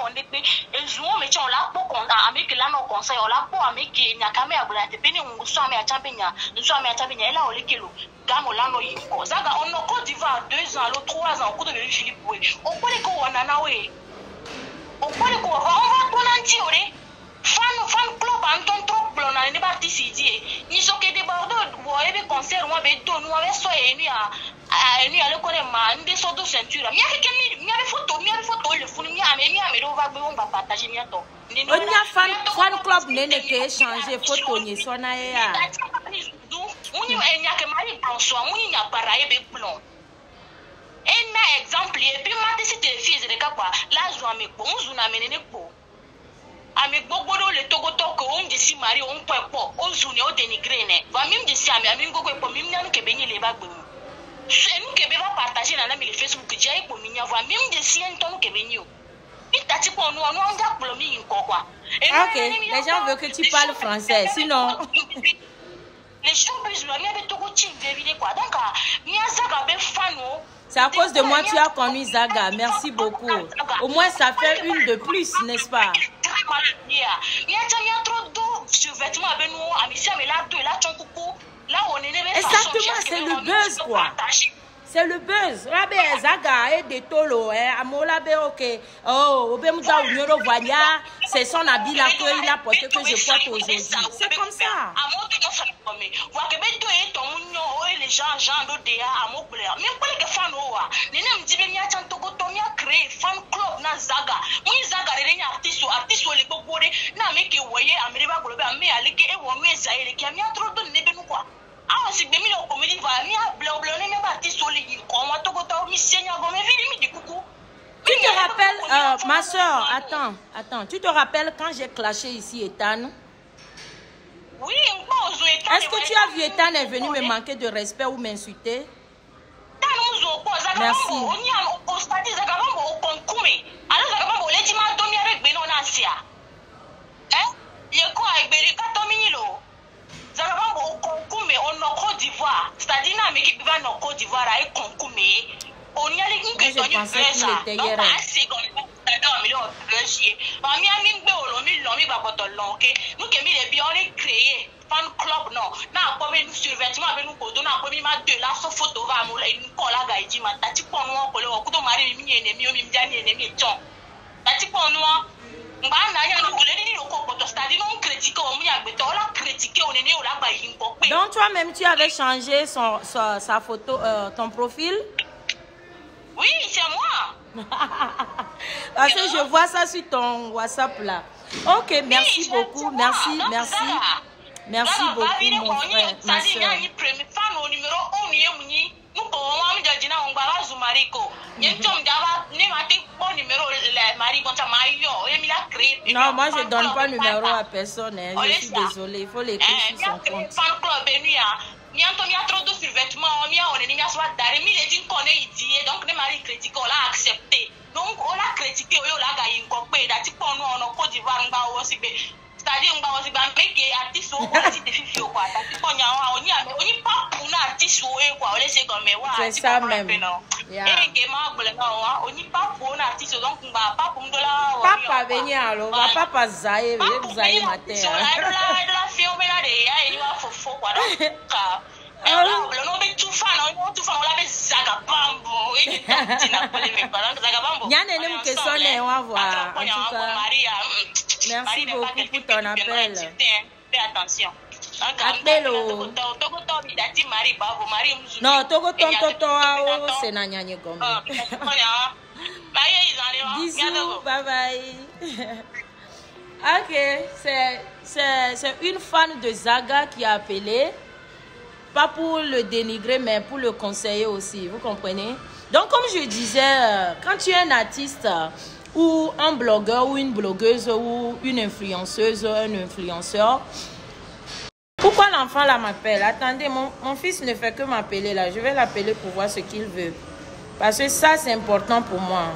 Speaker 3: on est et jouons mais on la pour avec là no conseil on la pour avec nya kame abula te peni nguso ame achambenya nguso ame achambenya là on le kelo gamo là no yiko zaga on no Côte d'Ivoire 2 ans 3 ans ko de Philippe we o ko le ko wana na we o ko le ko on va konanti ore fan club anton trop blona ne ba tisidi ni so ke de bordeaux bo ebe concert moi be do no we so eni a le ko le ma nde so do ceinture mi a photo le funu mi a do va be on va partager mi to
Speaker 2: on a fan club nene ke changer photo ni so na ya
Speaker 3: muni enya ke mari blanso muni nya paraye be blond un exemple et puis ma décide de fils de quoi là je me bon je na menene ko avec bobodo le togoto ko on dit si mari on peut pas on joue au dénigrer ne va même dire si ami gogo ko même nanu ke benye le bagbe c'est nous que va partager dans le Facebook que j'ai pour minya va même dire si en ton ke benye il t'a dit pour nous on a plomi quoi
Speaker 2: ok les gens veulent que tu parles français sinon
Speaker 3: les gens besoin il y a des togochi vérité quoi donc mi azaka be fano.
Speaker 2: C'est à cause de moi que tu as connu Zaga. Merci beaucoup. Au moins, ça fait une de plus, n'est-ce pas? Exactement, c'est le buzz, quoi. C'est le buzz. Rabé Zaga et des tolos, Amolabe, ok. Oh, Obemuda Unyoro Voya, c'est son habit là qu'il a porté que je porte aujourd'hui. C'est comme ça.
Speaker 3: Les gens d'Odea à Mobleur. Même pas les fans, les mêmes Dibenia Chantogotomia créé fan club na Zaga. Moi, Zaga, les artistes ou les bobores, n'a mis que vous voyez, Amériba Global, mais à l'équipe, et vous mettez ça, et qui a mis un trop de nébénou quoi. Ah, c'est des millions de comédies, va mis à blablaner, mais artistes ou les comment Togoto, mais Seigneur, vous m'avez mis du coucou.
Speaker 2: Tu te rappelles, ma soeur, attends, tu te rappelles quand j'ai clashé ici Ethan?
Speaker 3: Oui,
Speaker 2: est-ce que tu as vu Ethan est venu me manquer de respect ou m'insulter? Merci. Je pensais qu'il était hier.
Speaker 3: Fan club non na ko be survêtement be nu ko do na ko mi ma de la so photo va mo la ni ko la ga iji ma ta ti ko no ko le ko do mari mi ene mi o mi ja ni ene mi ton ta ti ko no ngba na ya no le ni ko ko to stadi non critique o mi agbe to la critique o ne ni o la ba yin ko pe.
Speaker 2: Donc toi-même tu avais changé sa photo ton profil?
Speaker 3: Oui, c'est moi.
Speaker 2: Parce que je vois ça sur ton WhatsApp là. OK, merci oui, beaucoup. Merci, merci. Merci beaucoup, mon frère, ma soeur. Non, moi je ne donne pas numéro à personne. Hein. Je suis désolée, il faut l'écrire sur son compte.
Speaker 3: Donc, on a critiqué, on a gagné une copie, on a Côte d'Ivoire, c'est-à-dire on va aussi banquer artiste ou artiste de fifi ou quoi. On y pas pour un artiste ou quoi, on laisse comme moi.
Speaker 2: C'est ça même.
Speaker 3: Et on y pas pour un artiste donc on va pas pour de la.
Speaker 2: Papa venir alors, va papa zaï, zaï matin.
Speaker 3: La fille on met là et il va faux quoi donc. Le nom de tout fan, on l'avait Zagabambo. Et tu n'as pas les Zagabambo.
Speaker 2: Yann est même que sonne, on va voir. En tout cas, merci beaucoup pour ton appel.
Speaker 3: Fais attention.
Speaker 2: Appel-o. Non, Togo Tonto, c'est Nanyanye Gombe. Bisous, bye bye. Ok, c'est une fan de Zaga qui a appelé. Pas pour le dénigrer, mais pour le conseiller aussi, vous comprenez? Donc, comme je disais, quand tu es un artiste ou un blogueur ou une blogueuse ou une influenceuse, un influenceur, pourquoi l'enfant là m'appelle? Attendez, mon fils ne fait que m'appeler là. Je vais l'appeler pour voir ce qu'il veut. Parce que ça, c'est important pour moi.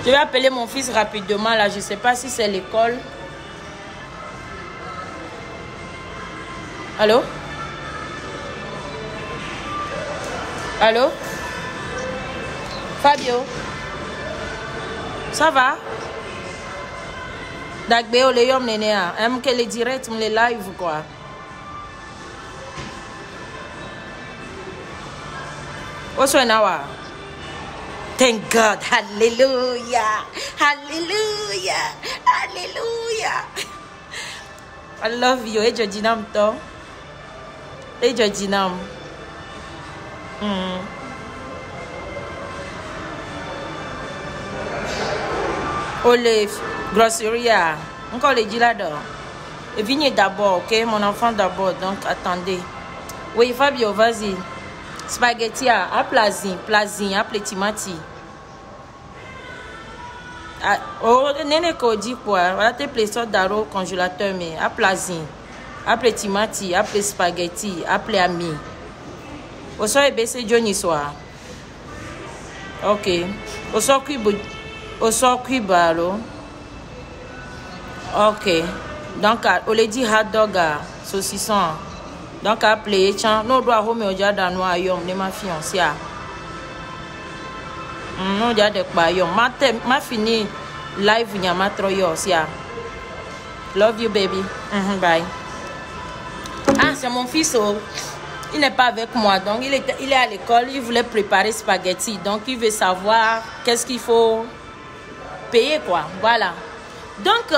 Speaker 2: Je vais appeler mon fils rapidement là. Je ne sais pas si c'est l'école. Allô? Allô? Fabio? Ça va? Dagbeo le yom nene a. Aime que les directs, les live quoi. What's right now? Thank God. Hallelujah. Hallelujah. Hallelujah. I love you. Hey, Jodinam to. Hey, Jodinam. Olive, grosserie. Encore les dit là-dedans. Et venez d'abord, ok? Mon enfant d'abord. Donc, attendez. Oui, Fabio, vas-y. Spaghetti à plazin, à timati. Oh, nene ko dit quoi? Voilà tes plaisots d'aro congélateur, mais à plazin, à timati, à spaghetti, à ami. Au soir, c'est Johnny soir. Ok. Au soir, balo. Ok. Donc, on les dit hot dog, saucisson. Donc, appelé, tiens, nous doit home au jardin noir, ne ma fiancée. Non, j'ai des baillons. Ma fini live, il y a ma troyo, Love you, baby. Bye. Ah, c'est mon fils, oh. Il n'est pas avec moi, donc il est à l'école, il voulait préparer spaghetti. Donc, il veut savoir qu'est-ce qu'il faut payer, quoi. Voilà. Donc,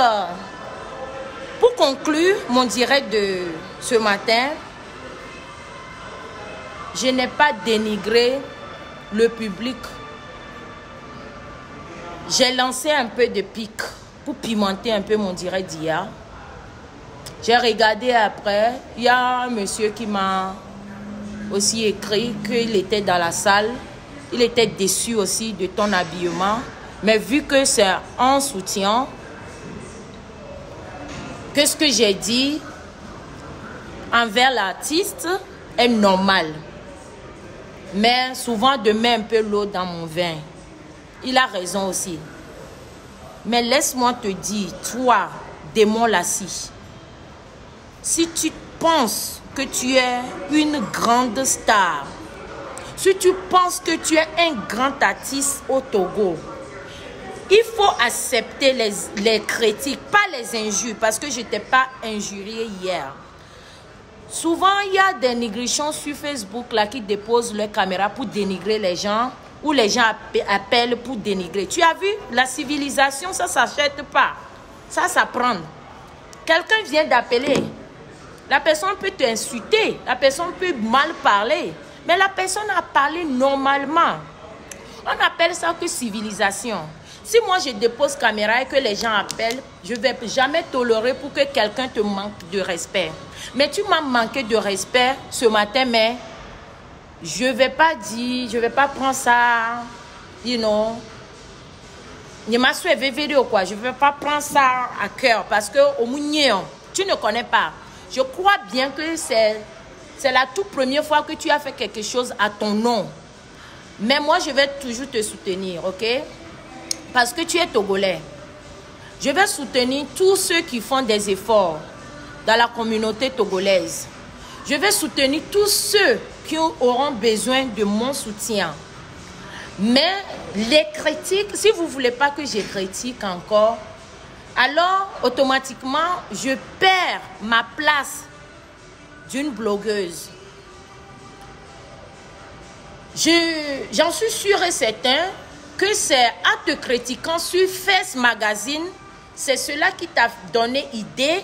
Speaker 2: pour conclure mon direct de ce matin, je n'ai pas dénigré le public. J'ai lancé un peu de pic pour pimenter un peu mon direct d'hier. J'ai regardé après. Il y a un monsieur qui m'a aussi écrit qu'il était dans la salle. Il était déçu aussi de ton habillement. Mais vu que c'est en soutien, que ce que j'ai dit envers l'artiste est normal. Mais souvent, de mettre un peu l'eau dans mon vin. Il a raison aussi. Mais laisse-moi te dire, toi, démon Lassie, si tu penses que tu es une grande star, si tu penses que tu es un grand artiste au Togo, il faut accepter les critiques, pas les injures, parce que je ne t'ai pas injurié hier. Souvent, il y a des négrichons sur Facebook là, qui déposent leur caméra pour dénigrer les gens, ou les gens appellent pour dénigrer. Tu as vu, la civilisation, ça ne s'achète pas. Ça s'apprend. Quelqu'un vient d'appeler. La personne peut t'insulter, la personne peut mal parler, mais la personne a parlé normalement. On appelle ça que civilisation. Si moi je dépose caméra et que les gens appellent, je ne vais jamais tolérer pour que quelqu'un te manque de respect. Mais tu m'as manqué de respect ce matin, mais je ne vais pas dire, je ne vais pas prendre ça, you know. Je m'as suivi vidéo quoi, je ne vais pas prendre ça à cœur parce que au Mounion, tu ne connais pas. Je crois bien que c'est la toute première fois que tu as fait quelque chose à ton nom. Mais moi, je vais toujours te soutenir, ok? Parce que tu es Togolais. Je vais soutenir tous ceux qui font des efforts dans la communauté togolaise. Je vais soutenir tous ceux qui auront besoin de mon soutien. Mais les critiques, si vous ne voulez pas que je critique encore, alors automatiquement, je perds ma place d'une blogueuse. J'en suis sûre et certain que c'est en te critiquant sur Face Magazine, c'est cela qui t'a donné idée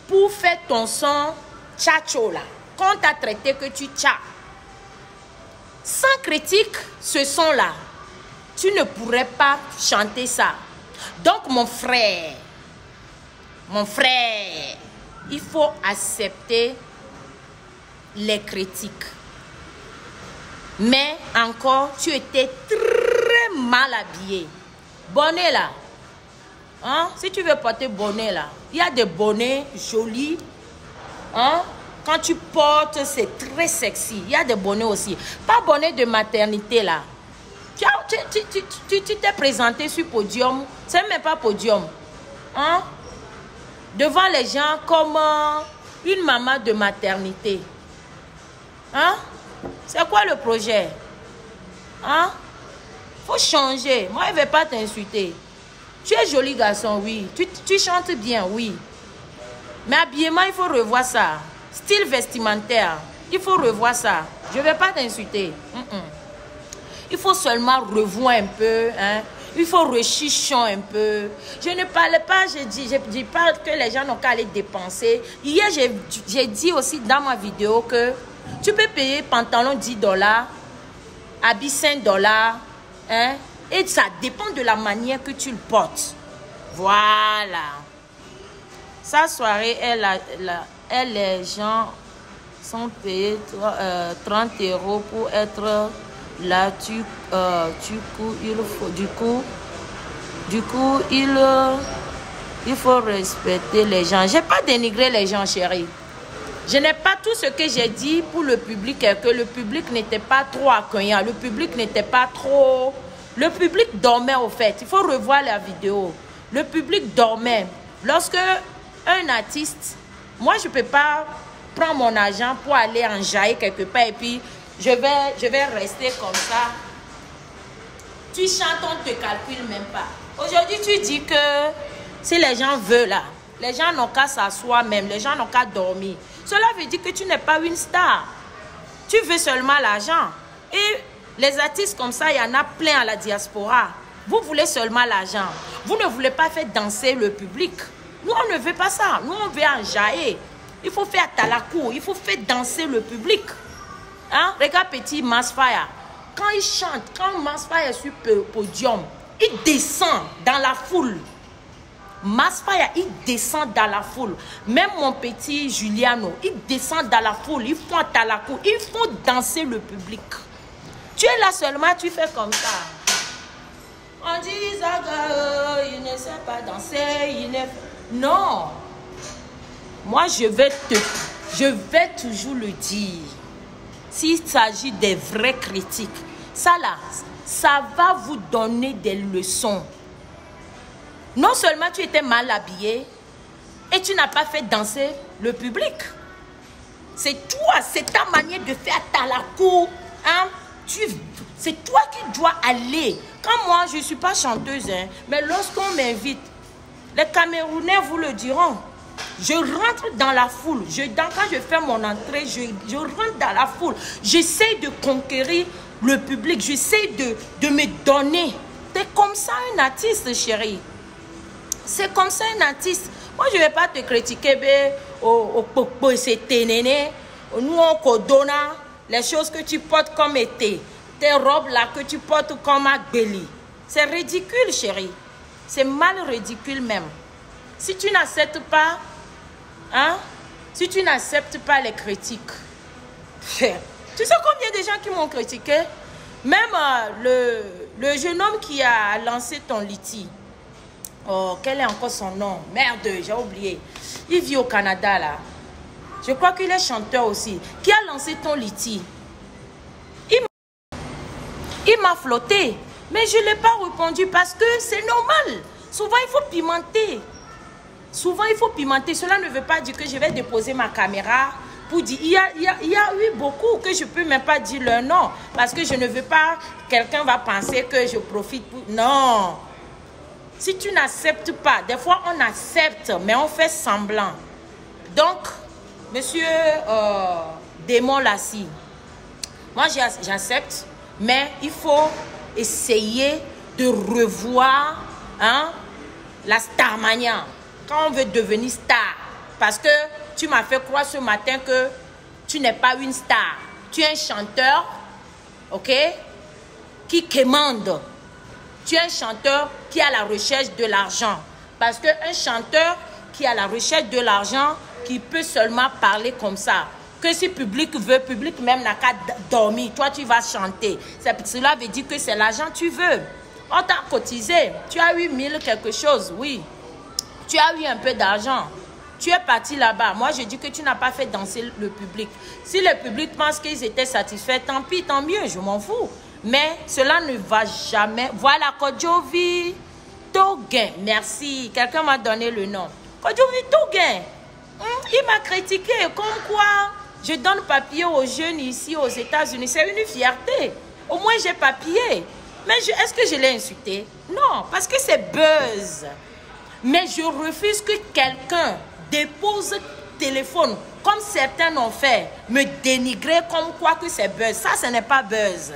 Speaker 2: pour faire ton son tchacho là. Quand t'as traité que tu tcha. Sans critique, ce son là, tu ne pourrais pas chanter ça. Donc mon frère, il faut accepter les critiques. Mais encore, tu étais très mal habillé. Bonnet là. Hein? Si tu veux porter bonnet là, il y a des bonnets jolis. Hein? Quand tu portes, c'est très sexy. Il y a des bonnets aussi. Pas bonnet de maternité là. tu t'es présenté sur podium. C'est même pas podium. Hein? Devant les gens comme une maman de maternité. Hein? C'est quoi le projet? Hein? Faut changer. Moi, je ne vais pas t'insulter. Tu es joli garçon, oui. Tu chantes bien, oui. Mais habillement, il faut revoir ça. Style vestimentaire, il faut revoir ça. Je ne vais pas t'insulter. Il faut seulement revoir un peu. Hein? Il faut rechicher un peu. Je ne parle pas, je dis pas que les gens n'ont qu'à aller dépenser. Hier, j'ai dit aussi dans ma vidéo que tu peux payer pantalon $10, habit $5, hein? Et ça dépend de la manière que tu le portes. Voilà. Sa soirée, les gens sont payés 30 € pour être là. Du coup, il faut respecter les gens. Je n'ai pas dénigré les gens, chérie. Je n'ai pas tout ce que j'ai dit pour le public, que le public n'était pas trop accueillant. Le public n'était pas trop... Le public dormait au fait. Il faut revoir la vidéo. Le public dormait. Lorsque un artiste... Moi, je ne peux pas prendre mon argent pour aller enjailler quelque part et puis je vais rester comme ça. Tu chantes, on ne te calcule même pas. Aujourd'hui, tu dis que si les gens veulent là, les gens n'ont qu'à s'asseoir même, les gens n'ont qu'à dormir. Cela veut dire que tu n'es pas une star. Tu veux seulement l'argent. Et les artistes comme ça, il y en a plein à la diaspora. Vous voulez seulement l'argent. Vous ne voulez pas faire danser le public. Nous, on ne veut pas ça. Nous, on veut enjailler. Il faut faire talakou. Il faut faire danser le public. Hein? Regarde petit Massfire. Quand il chante, quand Massfire est sur le podium, il descend dans la foule. Massfire, il descend dans la foule. Même mon petit Juliano, il descend dans la foule. Ils font talakou. Ils font danser le public. Tu es là seulement, tu fais comme ça. On dit, Zaga, il ne sait pas danser, il ne... Non. Moi, je vais toujours le dire. S'il s'agit des vrais critiques, ça là, ça va vous donner des leçons. Non seulement tu étais mal habillé et tu n'as pas fait danser le public. C'est toi, c'est ta manière de faire talakou. Hein? C'est toi qui dois aller. Quand moi, je ne suis pas chanteuse, hein, mais lorsqu'on m'invite, les Camerounais vous le diront. Je rentre dans la foule. Quand je fais mon entrée, je rentre dans la foule. J'essaie de conquérir le public. J'essaie de me donner. C'est comme ça un artiste, chérie. C'est comme ça un artiste. Moi, je ne vais pas te critiquer. Au popo, c'est ténéné. Nous, on codonne les choses que tu portes comme été. Tes robes là que tu portes comme Agbeli. C'est ridicule, chérie. C'est mal ridicule même. Si tu n'acceptes pas, hein, si tu n'acceptes pas les critiques, tu sais combien de gens qui m'ont critiqué? Même le jeune homme qui a lancé ton liti. Oh, quel est encore son nom? Merde, j'ai oublié. Il vit au Canada là. Je crois qu'il est chanteur aussi. Qui a lancé ton liti? Il m'a flotté. Mais je ne l'ai pas répondu parce que c'est normal. Souvent, il faut pimenter. Souvent, il faut pimenter. Cela ne veut pas dire que je vais déposer ma caméra pour dire... Il y a eu beaucoup que je ne peux même pas dire leur nom. Parce que je ne veux pas... Quelqu'un va penser que je profite pour... Non. Si tu n'acceptes pas, des fois, on accepte, mais on fait semblant. Donc, monsieur Démon Lassie, moi, j'accepte, mais il faut essayer de revoir la starmania. Quand on veut devenir star, parce que tu m'as fait croire ce matin que tu n'es pas une star. Tu es un chanteur, ok, qui commande. Tu es un chanteur qui est à la recherche de l'argent. Parce qu'un chanteur qui est à la recherche de l'argent, qui peut seulement parler comme ça. Que si le public veut, le public même n'a qu'à dormir. Toi, tu vas chanter. Cela veut dire que c'est l'argent que tu veux. On t'a cotisé. Tu as eu 1000 quelque chose, oui. Tu as eu un peu d'argent. Tu es parti là-bas. Moi, je dis que tu n'as pas fait danser le public. Si le public pense qu'ils étaient satisfaits, tant pis, tant mieux, je m'en fous. Mais cela ne va jamais. Voilà, Kodjovi Toguin. Merci. Quelqu'un m'a donné le nom. Kodjovi Toguin. Il m'a critiqué comme quoi je donne papier aux jeunes ici aux États-Unis. C'est une fierté. Au moins j'ai papier. Mais est-ce que je l'ai insulté? Non, parce que c'est buzz. Mais je refuse que quelqu'un dépose téléphone, comme certains l'ont fait, me dénigrer comme quoi que c'est buzz. Ça, ce n'est pas buzz.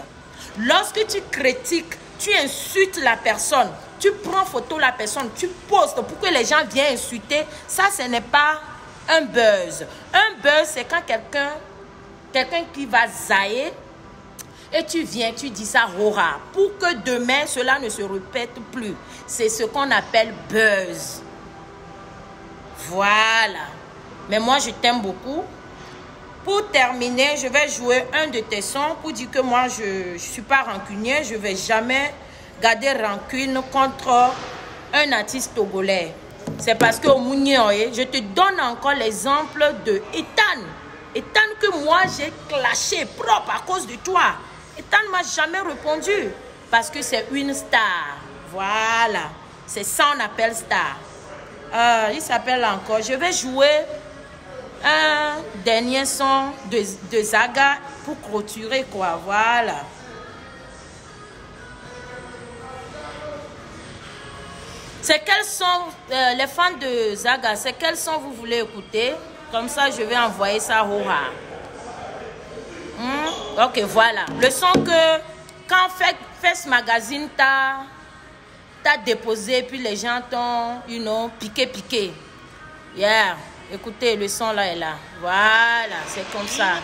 Speaker 2: Lorsque tu critiques, tu insultes la personne, tu prends photo de la personne, tu postes pour que les gens viennent insulter, ça, ce n'est pas un buzz. Un buzz, c'est quand quelqu'un qui va zailler, et tu viens, tu dis ça rora, pour que demain, cela ne se répète plus. C'est ce qu'on appelle buzz. Voilà. Mais moi, je t'aime beaucoup. Pour terminer, je vais jouer un de tes sons pour dire que moi, je ne suis pas rancunier. Je ne vais jamais garder rancune contre un artiste togolais. C'est parce que au Mounioé, je te donne encore l'exemple de Ethan. Ethan que moi, j'ai clashé propre à cause de toi. Ethan ne m'a jamais répondu parce que c'est une star. Voilà. C'est ça qu'on appelle star. Il s'appelle encore. Je vais jouer un dernier son de Zaga pour clôturer quoi. Voilà. C'est quel son, les fans de Zaga, c'est quel son vous voulez écouter? Comme ça, je vais envoyer ça au rare. Ok, voilà. Le son que, quand Fest Magazine t'as déposé, puis les gens t'ont, piqué. Yeah. Écoutez, le son là est là. Voilà, c'est comme ça.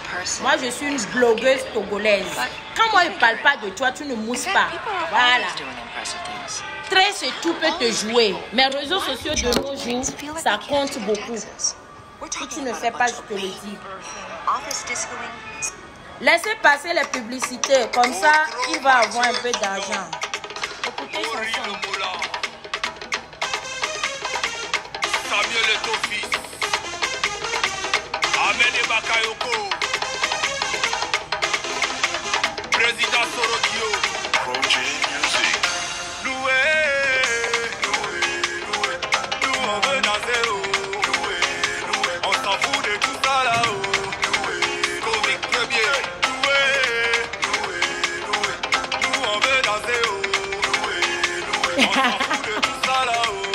Speaker 2: Moi, je suis une blogueuse togolaise. Quand moi, je ne parle pas de toi, tu ne mousses pas. Voilà. Très et tout peut te jouer. Mes réseaux sociaux de nos jours, ça compte beaucoup. Si tu ne sais pas, je te le dis. Laissez passer les publicités. Comme ça, il va avoir un peu d'argent. Écoutez son son.
Speaker 4: Samuel Etofi, Ahmed Bakayoko, Président Sorokio, Project Music. Nous on veut danser, on s'en fout de tout ça là-haut. Comique premier, nous on veut danser, on s'en fout de tout ça là-haut.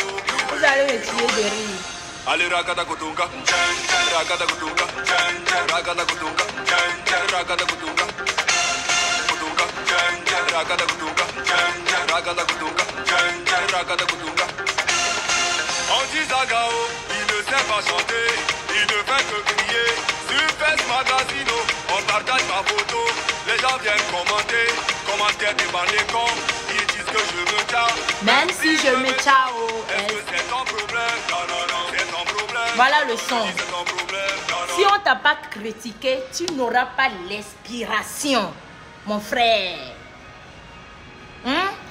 Speaker 2: Vous allez me tuer de rire.
Speaker 4: Allez, Ragada Kutunga, Ragada Kutunga, Ragada Kutunga, Ragada Kutunga, Kutunga, Ragada Kutunga, Ragada Kutunga, Ragada Kutunga. On dit Zagao, il ne sait pas chanter, il ne fait que crier. Sur Fest Magazine, on partage ma photo, les gens viennent commenter devant les cons, ils disent que je me tue.
Speaker 2: Même si je me ciao.
Speaker 4: Est-ce que c'est ton problème? Non, c'est ton problème.
Speaker 2: Voilà le son.
Speaker 4: C'est ton problème. Non.
Speaker 2: Si on t'a pas critiqué, tu n'auras pas l'inspiration, mon frère.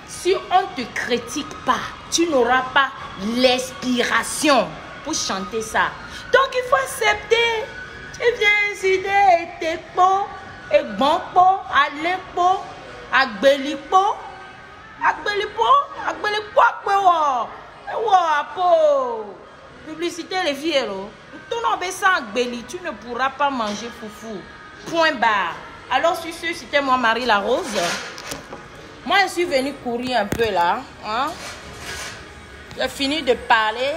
Speaker 2: Si on ne te critique pas, tu n'auras pas l'inspiration pour chanter ça. Donc il faut accepter. Tu viens ici de Tekpo, Egbonpo, Alepo, Agbelipo, publicité les filles. Tu ne pourras pas manger foufou. Point barre. Alors sur ce, c'était moi Marie la Rose. Moi je suis venue courir un peu là. J'ai fini de parler.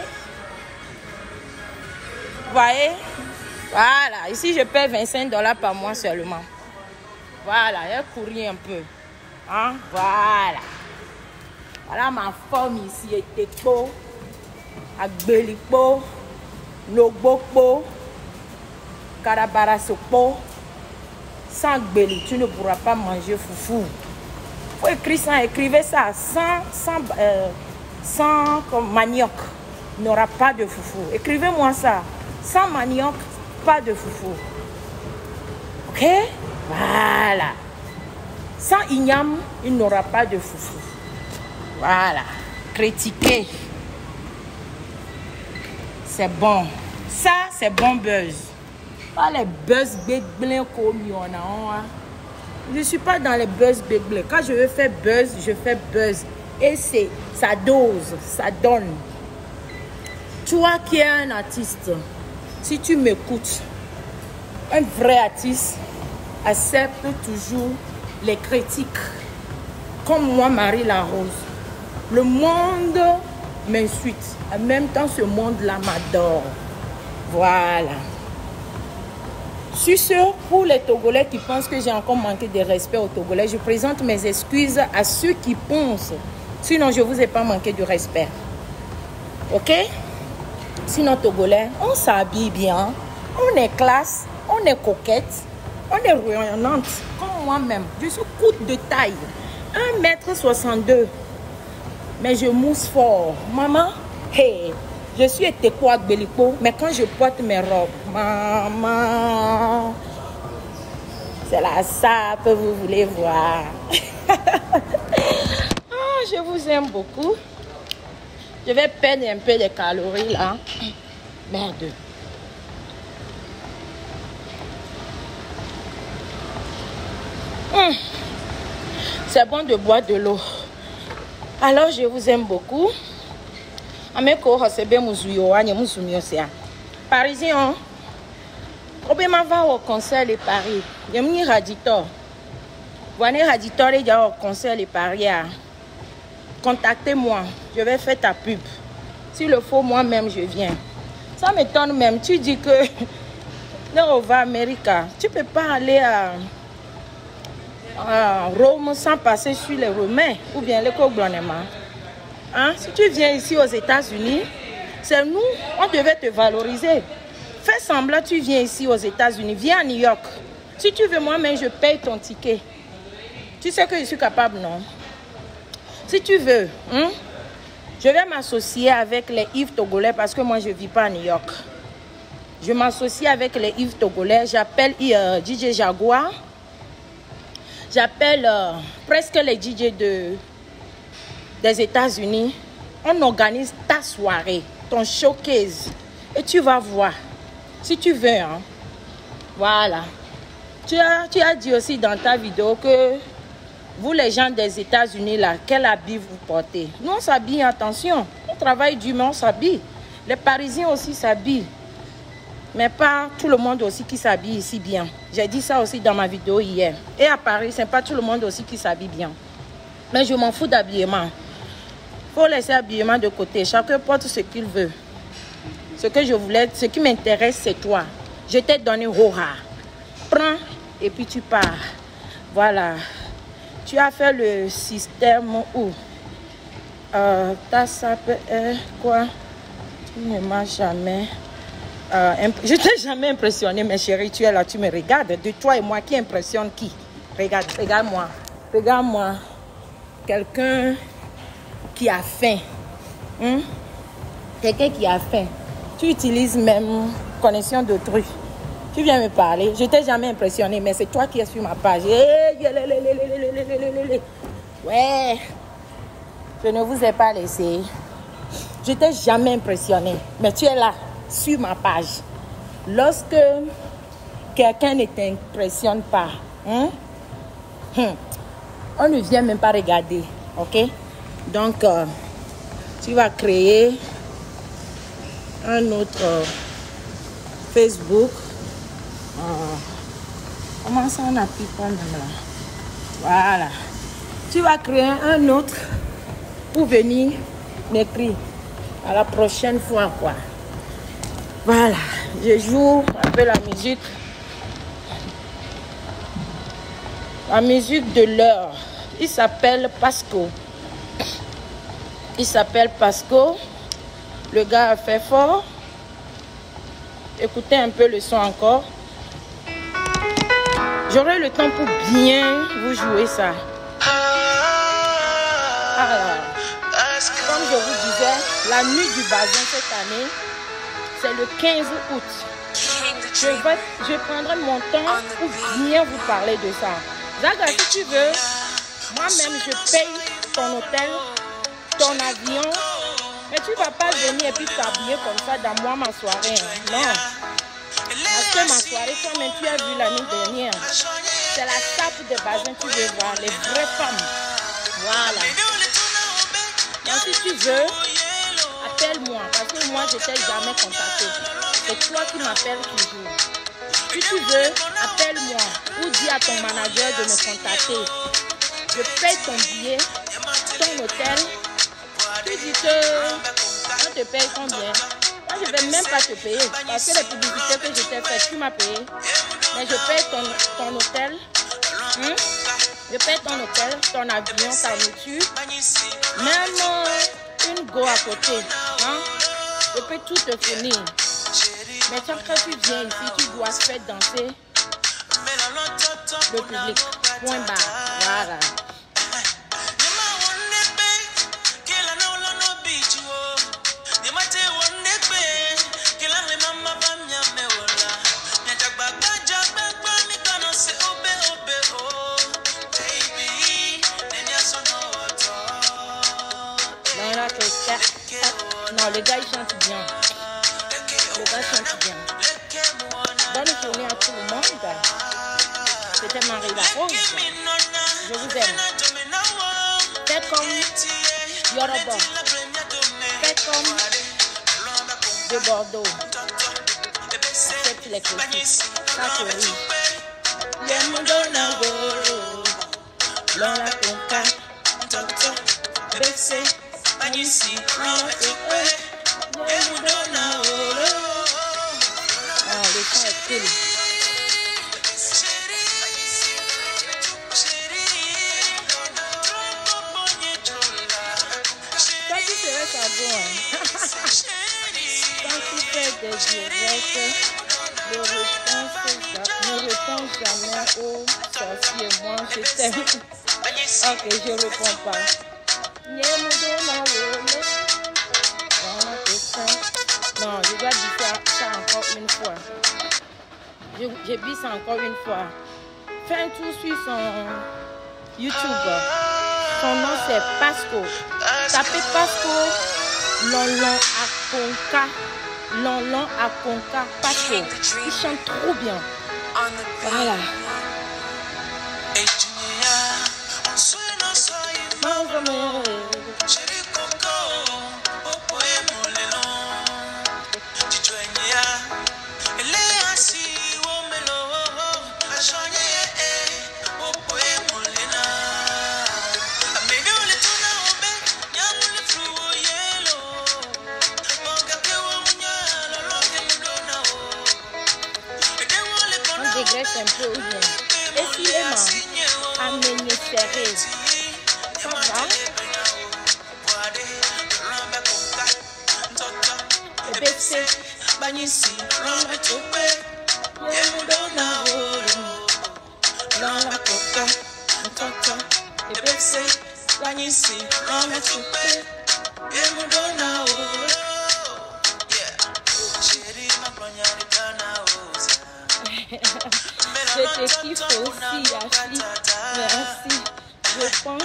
Speaker 2: Vous voyez? Voilà. Ici je paie $25 par mois seulement. Voilà, j'ai couru un peu. Voilà. Voilà ma forme ici. Tekpo, Agbelipo, Logbopo, Karabarasopo. Sans Agbeli, tu ne pourras pas manger foufou. Faut écrire ça, écrivez ça. Sans comme manioc, il n'y aura pas de foufou. Écrivez-moi ça. Sans manioc, pas de foufou. Ok? Voilà. Sans igname, il n'aura pas de foufou. Voilà. Critiquer. C'est bon. Ça, c'est bon buzz. Pas les buzz bêtes comme il y en a. Je ne suis pas dans les buzz béglés. Quand je veux faire buzz, je fais buzz. Et c'est sa dose, ça donne. Toi qui es un artiste, si tu m'écoutes, un vrai artiste accepte toujours les critiques. Comme moi, Marie Larose. Le monde m'insulte. En même temps, ce monde-là m'adore. Voilà. Je suis sûre, pour les Togolais qui pensent que j'ai encore manqué de respect aux Togolais, je présente mes excuses à ceux qui pensent. Sinon, je ne vous ai pas manqué de respect. Ok? Sinon, Togolais, on s'habille bien, on est classe, on est coquette, on est rayonnante, comme moi-même. Je suis courte de taille, 1m62. Mais je mousse fort. Maman, hey, je suis Etekwa Beliko, mais quand je porte mes robes, maman, c'est la sape, vous voulez voir. Oh, je vous aime beaucoup. Je vais perdre un peu de calories là. Merde. C'est bon de boire de l'eau. Alors, je vous aime beaucoup. Parisien, on va au concert de Paris. Il y a un radiateur. Vous avez un radiateur au concert de Paris. Contactez-moi. Je vais faire ta pub. S'il le faut, moi-même, je viens. Ça m'étonne même. Tu dis que là, on va à Amérique. Tu ne peux pas aller à Rome sans passer sur les Romains ou bien les Cogblonnements. Hein? Si tu viens ici aux États-Unis, c'est nous, on devait te valoriser. Fais semblant, tu viens ici aux États-Unis, viens à New York. Si tu veux, moi-même, je paye ton ticket. Tu sais que je suis capable, non? Si tu veux, je vais m'associer avec les Yves Togolais parce que moi, je ne vis pas à New York. Je m'associe avec les Yves Togolais. J'appelle DJ Jaguar. J'appelle presque les DJ des États-Unis. On organise ta soirée, ton showcase. Et tu vas voir. Si tu veux, hein. Voilà. Tu as dit aussi dans ta vidéo que vous, les gens des États-Unis, là, quel habit vous portez? Nous, on s'habille, attention. On travaille dur, mais on s'habille. Les Parisiens aussi s'habillent. Mais pas tout le monde aussi qui s'habille ici bien. J'ai dit ça aussi dans ma vidéo hier. Et à Paris, ce n'est pas tout le monde aussi qui s'habille bien. Mais je m'en fous d'habillement. Il faut laisser l'habillement de côté. Chacun porte ce qu'il veut. Ce que je voulais, ce qui m'intéresse, c'est toi. Je t'ai donné Rora. Prends et puis tu pars. Voilà. Tu as fait le système où ta sape est quoi? Tu ne m'as jamais... je t'ai jamais impressionné, mes chéris. Tu es là, tu me regardes. De toi et moi, qui impressionne qui? Regarde, regarde-moi. Regarde-moi. Quelqu'un qui a faim. Quelqu'un qui a faim. Tu utilises même connexion d'autrui. Tu viens me parler. Je t'ai jamais impressionné, mais c'est toi qui es sur ma page. Ouais. Je ne vous ai pas laissé. Je t'ai jamais impressionné, mais tu es là, sur ma page. Lorsque quelqu'un ne t'impressionne pas, on ne vient même pas regarder, ok? Donc, tu vas créer un autre Facebook. Comment ça on appuie pas même là? Voilà. Tu vas créer un autre pour venir m'écrire à la prochaine fois, quoi. Voilà. Je joue un peu la musique. La musique de l'heure. Il s'appelle Pasco. Il s'appelle Pasco. Le gars a fait fort. Écoutez un peu le son encore. J'aurai le temps pour bien vous jouer ça. Alors, comme je vous disais, la nuit du bazin cette année, c'est le 15 août. Je prendrai mon temps pour bien vous parler de ça. Zaga, si tu veux, moi-même je paye ton hôtel, ton avion, mais tu ne vas pas venir et puis t'habiller comme ça dans moi ma soirée. Hein. Non. Parce que ma soirée, toi-même tu as vu l'année dernière, C'est la chape de bazin, tu veux voir, les vraies femmes. Voilà. Donc si tu veux, appelle-moi, parce que moi je t'ai jamais contacté. C'est toi qui m'appelles toujours. Si tu veux, appelle-moi ou dis à ton manager de me contacter. Je paye ton billet, ton hôtel. Tu dis que on te paye combien? Moi je ne vais même pas te payer parce que les publicités que je t'ai faites, tu m'as payé. Mais je paye ton hôtel. Je paye ton hôtel, ton avion, ta nourriture. Même une go à côté. Hein? Je peux tout te fournir. Mais quand tu viens ici, tu dois faire danser le public. Point barre. Voilà. Non, le gars il chante bien. Le gars chante bien. Bonne journée à tout le monde. C'était Marie la Rose. Je vous aime. Faites comme Yoruba. Faites comme de Bordeaux. Faites les critiques. Ça sourit. Lola Conca. Bessé. Ici, le son est cool. Ça, tu serais ça bon. Quand tu fais des directs, ne réponds jamais aux sorciers. Moi, je t'aime. Ok, je ne réponds pas. Non, je dois dire ça encore une fois. J'ai dit ça encore une fois. Fais un tour sur son YouTube. Son nom c'est Pasco. Tapez Pasco Lonlon Akonka. Lonlon Akonka Pasco. Il chante trop bien. Voilà. Un peu ou bien. Et si les mains amenées serrées, ça va? Et baissé, bagnissi, l'on coupé, l'on coupé, et baissé, bagnissi, l'on coupé, je te kiffe aussi, Ashley. Merci. Je pense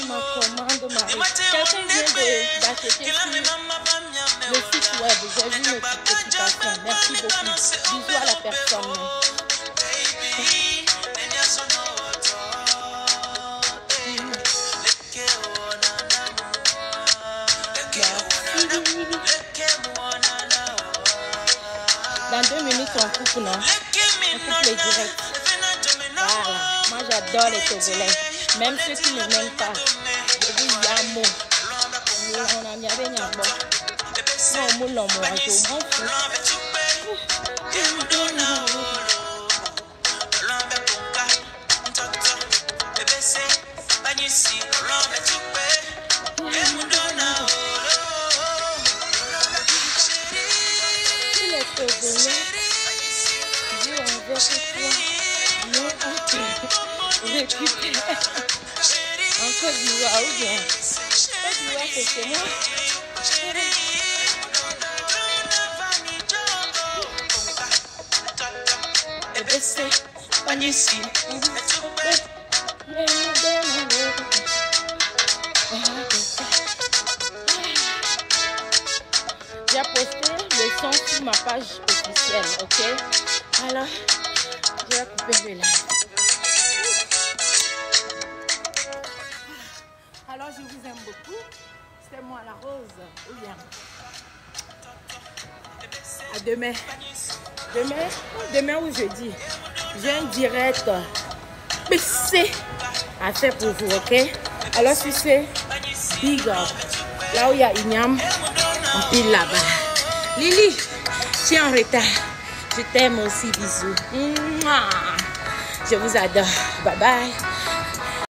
Speaker 2: ma commande, Marie. Quelqu'un vient d'acheter sur le site web. J'ai vu une notification. Merci beaucoup. Bisous à la personne. Dans 2 minutes, on coupe, non? On coupe les directs. Voilà. Moi, j'adore les Togolais. Même ceux qui ne m'aiment pas. Je dis Yamo. On a mis avec Yamo. Non, on moule en moi. Je m'en fous. En Côte d'Ivoire ou bien Côte d'Ivoire c'est chez moi. J'ai posté le son sur ma page officielle, ok? Alors, je vais couper le live. Alors, je vous aime beaucoup. C'était moi la rose. Ou bien. À demain. Demain ou jeudi. J'ai un direct PC à faire pour vous, ok? Alors, si c'est big up. Là où il y a Ignam, on pile là-bas. Lily, tu es en retard. Je t'aime aussi, bisous. Mouah. Je vous adore. Bye bye.